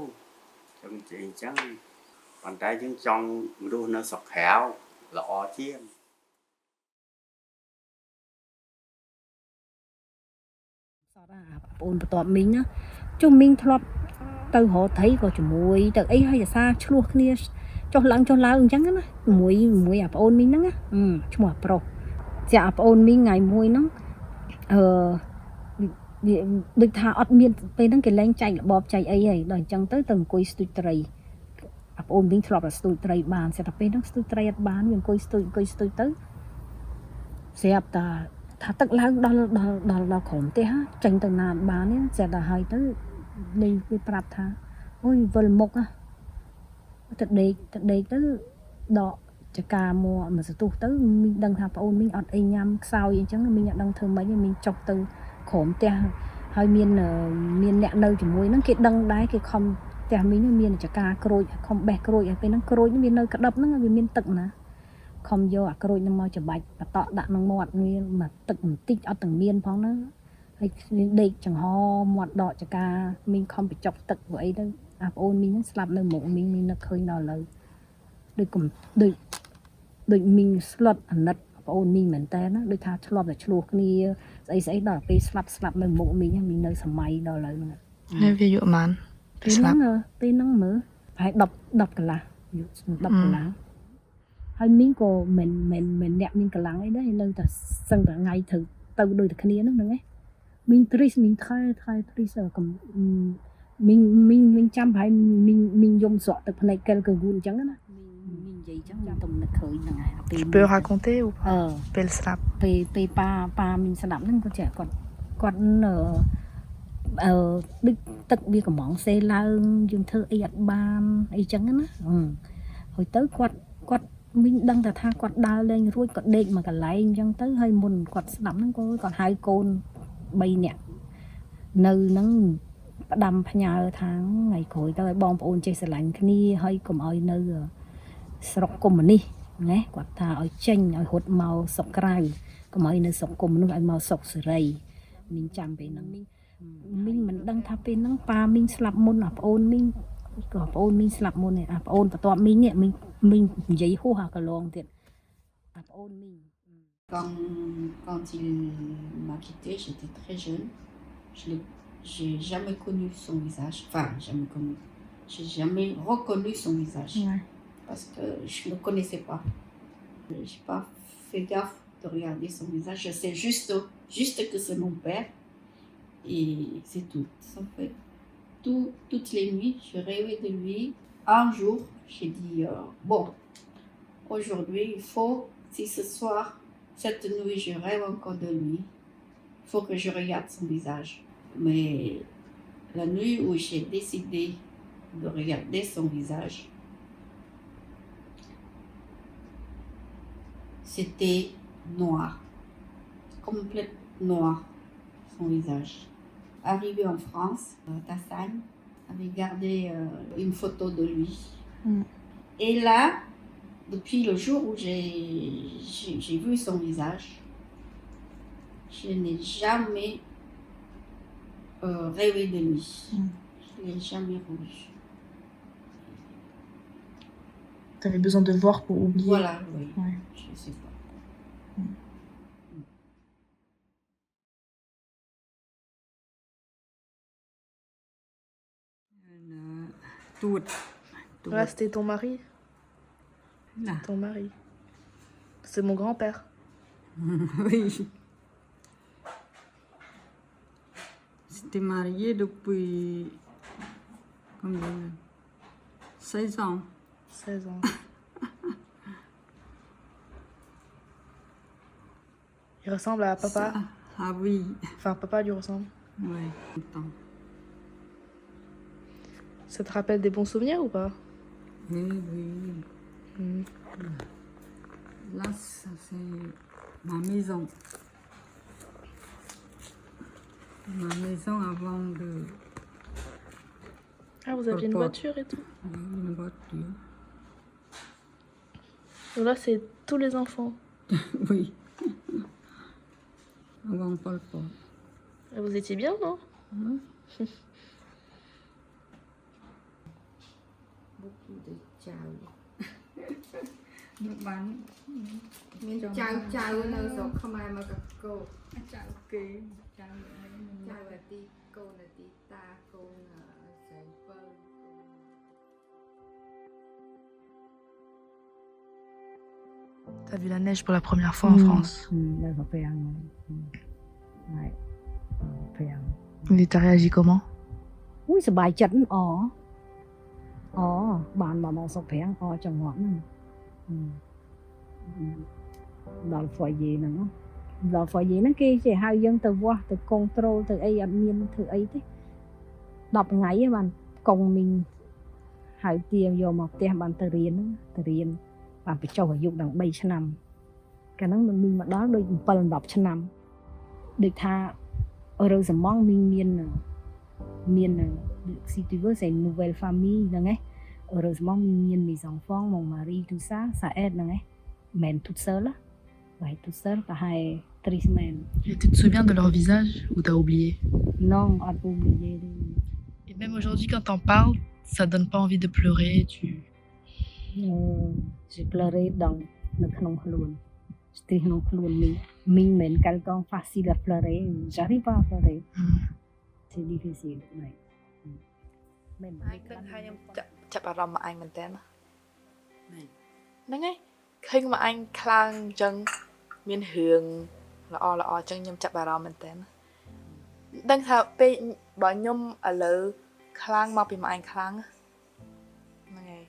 ចឹងប៉ុន្តែយើងចង់រស់នៅស្រុកក្រៅល្អជាង បងបន្ទាប់មីងណាចុះមីងធ្លាប់ទៅរកត្រីក៏ជាមួយទៅអីហើយអាសាឆ្លោះគ្នាចុះឡើងអញ្ចឹងណាមួយអាប្អូនមីងហ្នឹងឈ្មោះប្រុសចាអាប្អូនមីងថ្ងៃមួយហ្នឹងដូចថាអត់មានពេលហ្នឹងគេលែងចែករបបចែកអីហើយដល់អញ្ចឹងទៅអង្គុយស្ទូចត្រីអាប្អូនមីងធ្លាប់តែស្ទូចត្រីបានស្រាប់តែពេលហ្នឹងស្ទូចត្រីអត់បានវាអង្គុយស្ទូចទៅស្រាប់តែ ថាទឹកឡើងដល់ក្រុមទេហ่าចាញ់ទៅណាបាននេះស្រាប់តែហើយទៅលេងវាប្រាប់ថាអូយវិលមុខទៅដេកទៅដកចកាមកសន្ទុះទៅមីងដឹងថាប្អូនមីងអត់អីញ៉ាំខ្សោយអញ្ចឹងមីងអត់ដឹងធ្វើម៉េចមីងចុកទៅក្រុមផ្ទះហើយមានអ្នកនៅជាមួយហ្នឹងគេដឹងដែរគេខំផ្ទះមីងមានចកាក្រូចខំបេះក្រូចហើយពេលហ្នឹងក្រូចវានៅក្តឹបហ្នឹងវាមានទឹកណា ខំយកអាក្រូចនឹងមកច្បាច់បតក់ដាក់ក្នុងមាត់មានមកទឹកបន្តិចអត់ទាំងមានផងណាហើយដេកចង្ហមាត់ដកចកាមីងខំបញ្ចុកទឹកព្រោះអីទៅអាប្អូនមីងហ្នឹងស្លាប់នៅមុខមីងនឹកឃើញដល់ឥឡូវដូចមីងស្លុតអាណិតប្អូនមីងមែនតើណាដូចថាឆ្លប់តែឆ្លោះគ្នាស្អីដល់ពេលស្លាប់នៅមុខមីងនៅសម័យដល់ឥឡូវហ្នឹងហើយវាយកប៉ុន្មានពេលហ្នឹងមើលប្រហែល10កន្លះ10កន្លះ ហើយមីងក៏មិនអ្នកមីងកម្លាំងអីដែរនៅតែសឹងតែថ្ងៃត្រូវទៅដូចតែគ្នាហ្នឹងឯងមីងទ្រីសមីងថែទ្រីសមីងចាំប្រហែលមីងយំស្រក់ទឹកភ្នែកកិលក៏យូរអញ្ចឹងណាមីងនិយាយអញ្ចឹងខ្ញុំនឹកឃើញហ្នឹងហើយពេលពេល raconter ou pas ពេលស្ដាប់ពេលប៉ាមីងស្ដាប់ហ្នឹងគាត់គាត់ដូចទឹកវាកំងសេឡើងយើងធ្វើអីអត់បានអីចឹងណាហើយទៅគាត់ មីងដឹងតែថាគាត់ដើរលេងរួចគាត់ដេកមកកន្លែងអញ្ចឹងទៅហើយមុនគាត់ស្ដាប់ហ្នឹងគាត់ហៅកូន 3 នាក់នៅហ្នឹងផ្ដាំផ្ញើថាថ្ងៃក្រោយទៅឲ្យបងប្អូនចេះស្រឡាញ់គ្នាហើយកុំឲ្យនៅស្រុកកុម្មុយនីសណាគាត់ថាឲ្យចេញឲ្យរត់មកស្រុកក្រៅកុំឲ្យនៅស្រុកកុម្មុយនីសឲ្យមកស្រុកសេរីមីងចាំពេលហ្នឹងមីងមិនដឹងថាពេលហ្នឹងប៉ាមីងស្លាប់មុនអាប្អូនមីង ក៏ប្អូនមីងស្លាប់មុនអាប្អូនបន្ទាប់មីងនេះមីងនិយាយហួសអាកន្លងទៀតអាប្អូនមីង Quand il m'a quitté, j'étais très jeune. J'ai jamais connu son visage. Enfin, jamais connu. J'ai jamais reconnu son visage. Ouais. Parce que je ne le connaissais pas. Je n'ai pas fait gaffe de regarder son visage. Je sais juste que c'est mon père. Et c'est tout. Ça fait toutes les nuits, je rêvais de lui. Un jour, j'ai dit, bon, aujourd'hui, il faut, si ce soir, cette nuit, je rêve encore de lui, il faut que je regarde son visage. Mais la nuit où j'ai décidé de regarder son visage, c'était noir, complètement noir, son visage. Arrivé en France, Tassan avait gardé une photo de lui. Et là, depuis le jour où j'ai vu son visage, je n'ai jamais rêvé de lui. Je ne l'ai jamais revu. T'avais besoin de voir pour oublier. Voilà, oui. Ouais. Je sais pas. Là, c'était ton mari. Là. Ton mari. C'est mon grand-père. Oui. J'étais mariée depuis combien? 16 ans. 16 ans. Il ressemble à papa. Ah oui. Enfin, papa lui ressemble. Oui, tout le temps. Ça te rappelle des bons souvenirs ou pas? Oui, oui. Mm. Là, ça c'est ma maison. Ma maison avant de... Ah, vous aviez une voiture et tout? Oui, une voiture. Et là, c'est tous les enfants. Oui. Avant Pol Pot. Et vous étiez bien, non? Oui. Beaucoup de chào. Nước bánh. Mình chào nơi giọt không ai mà gặp cô. Chào kì. Chào là tí cô là tí ta cô là sợi vơ. T'as vu la neige pour la première fois en France? Et t'as réagi comment? อุ้ยสบายចិត្តอ๋อបានមកសុខប្រាំងអចង្អត់ហ្នឹងដល់ foyer ហ្នឹងដល់ foyer ហ្នឹងគេចេះហៅយើងទៅវាស់ទៅ control ទៅអីអត់មានធ្វើអីទេ10ថ្ងៃឯងបានកងមីងហៅទាយកមកផ្ទះបានទៅរៀនហ្នឹងទៅរៀនបានបញ្ចុះអាយុដល់3ឆ្នាំកាលហ្នឹងមិនមីងមកដល់ដូច7 10ឆ្នាំដូចថាheureusementមីងមានsi tu veux c'est une nouvelle famille ហ្នឹងឯង heureusement មីងមាន mes enfants mon mari tout ça ça aide ហ្នឹងឯងមិន toute seule ouais toute seule តែហើយ triste même. Et tu te souviens de leur visage ou t'as oublié? Non, on a oublié. Et même aujourd'hui quand t'en parles, ça donne pas envie de pleurer, tu... J'ai pleuré dans leក្នុងខ្លួន J'étaisក្នុងខ្លួនមីងមិនquelqu'un facile à pleurer, j'arrive pas à pleurer. C'est difficile, ouais. មិនដឹងថាខ្ញុំចាប់អារម្មណ៍មកអញមែនតើហ្នឹងហើយឃើញមកអញខ្លាំងអញ្ចឹងមានរឿងល្អអញ្ចឹងខ្ញុំចាប់អារម្មណ៍មែនតើដឹងថាពេលបើខ្ញុំឥឡូវខ្លាំងមកពីមកអញខ្លាំងហ្នឹងហើយ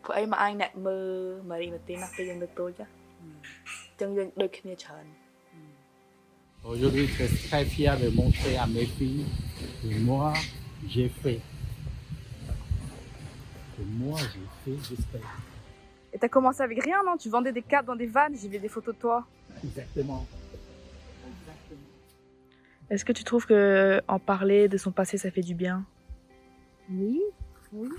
ព្រោះអីមកអញអ្នកមើលម៉ារីម៉ាទីនណាពេលយើងនៅតូចអញ្ចឹងយើងដូចគ្នាច្រើន Aujourd'hui, je suis très fier de montrer à mes filles que moi, j'ai fait. Que moi, j'ai fait, j'espère. Et t'as commencé avec rien, non? Tu vendais des cartes dans des vannes, j'ai vu des photos de toi. Exactement. Est-ce que tu trouves que en parler de son passé, ça fait du bien? Oui, oui.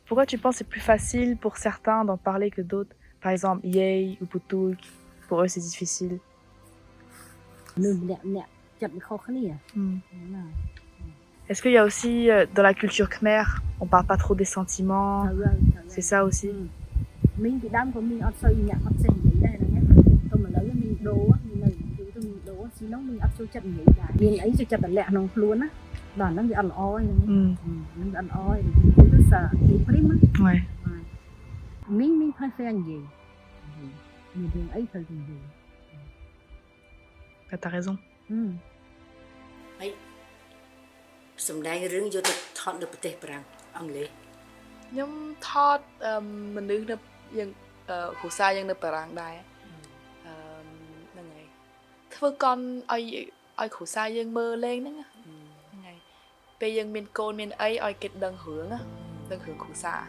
Pourquoi tu penses que c'est plus facile pour certains d'en parler que d'autres? Par exemple, Yei ou Poutouk, pour eux c'est difficile. Est-ce qu'il y a aussi, dans la culture khmer, on parle pas trop des sentiments? C'est ça aussi? Ouais. Mình préfère gì? Mình thường ấy phải gì? T'as raison. ហើយសំដែងរឿងយកទៅថតនៅប្រទេសប្រាំងអង់គ្លេស ខ្ញុំថតមនុស្សនៅយើងគ្រួសារយើងនៅបារាំងដែរហ្នឹងហើយធ្វើកនឲ្យគ្រួសារយើងមើលលេងហ្នឹងហើយពេលយើងមានកូនមានអីឲ្យគេដឹងរឿងដឹងរឿងគ្រួសារ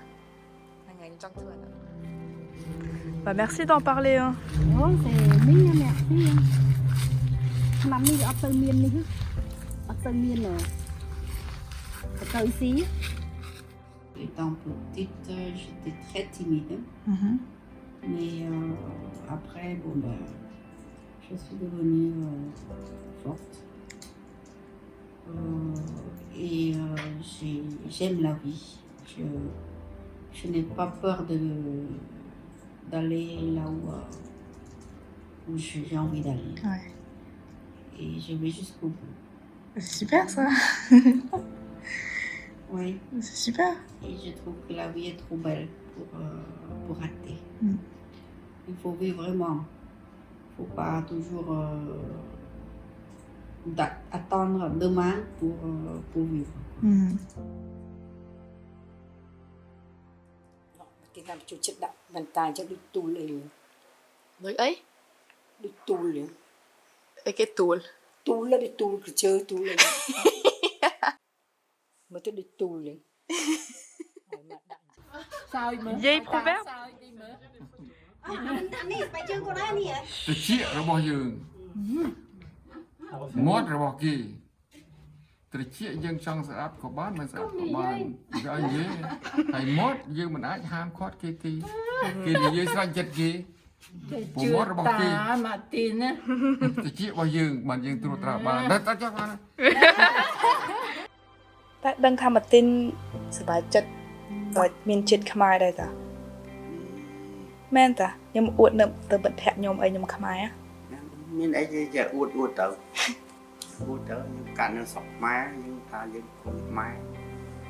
ហ្នឹងហើយខ្ញុំចង់ធ្វើហ្នឹង Bah merci d'en parler hein. Oh, c'est mình merci. Năm nay ở Tây Miên đi chứ. Ở Tây Miên rồi. Ở Tây Xí. Étant petite, j'étais très timide. Mais après, bon, je suis devenue forte. Et j'aime la vie. Je n'ai pas peur d'aller là où j'ai envie d'aller. Ouais. Et je vais jusqu'au bout. C'est super ça. Oui. C'est super. Et je trouve que la vie est trop belle pour rater. Il faut vivre vraiment. Il ne faut pas toujours attendre demain pour vivre. Cái làm chủ chất đạo bàn tay cho đi tu lên. Được ấy. Đi tu lên. Cái tool. Tu là đi tu cứ chơi tu lên. Mà tôi đi tu lên. Sao mà? Dây proverbe. anh này phải chơi cô đó nè តិចរបស់យើងមាត់របស់គេត្រចៀកយើងចង់ស្អាតក៏បានមិនស្អាតក៏បានគេឲ្យនិយាយហើយមាត់យើងមិនអាចហាមឃាត់គេទេគេនិយាយស្រេចចិត្តគេព្រោះមាត់របស់គេ mà tin á តិចរបស់យើងបានយើងត្រួតត្រាបានតែចង់បាន តែដឹងថាម៉ាទីនសប្បាយចិត្តឲ្យមានជាតិខ្មែរដែរតាមែនតាខ្ញុំអួតនៅទៅមិត្តភក្តិខ្ញុំអីខ្ញុំខ្មែរ មានអីគេអួតទៅខ្ញុំកាន់នៅស្រុកខ្មែរយើងថាយើងគុំខ្មែរ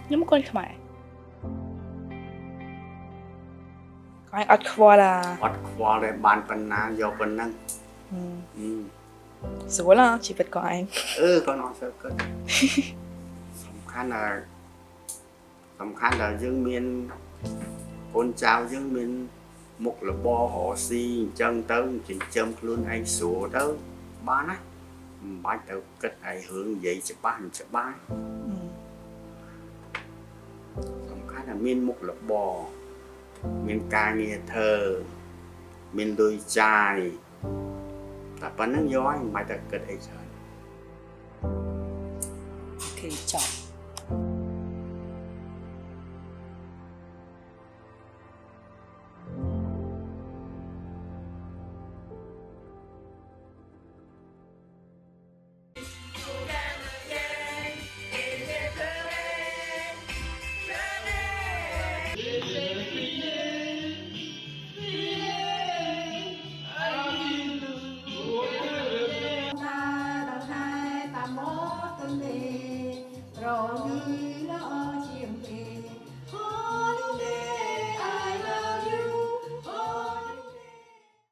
ខ្ញុំកូនខ្មែរគាត់អត់ខ្វល់អត់ខ្វល់ទេបានប៉ុណ្ណាយកប៉ុណ្ណឹង ស្រួលជីវិតក៏ឯង ក៏អត់ស្រួលគិតសំខាន់là យើងមានកូនចៅយើងមានមុខរបររកស៊ីអញ្ចឹងទៅចិញ្ចឹមខ្លួនឯងស្រួលទៅបានណាមិនបាច់ទៅគិតឲ្យរឿងនិយាយច្បាស់មិនច្បាស់សំខាន់là មានមុខរបរមានការងារធ្វើមានលុយចាយតែប៉ុណ្្នឹងយកហើយមិនបាច់ទៅគិតអីច្រើន Thì chọn rồi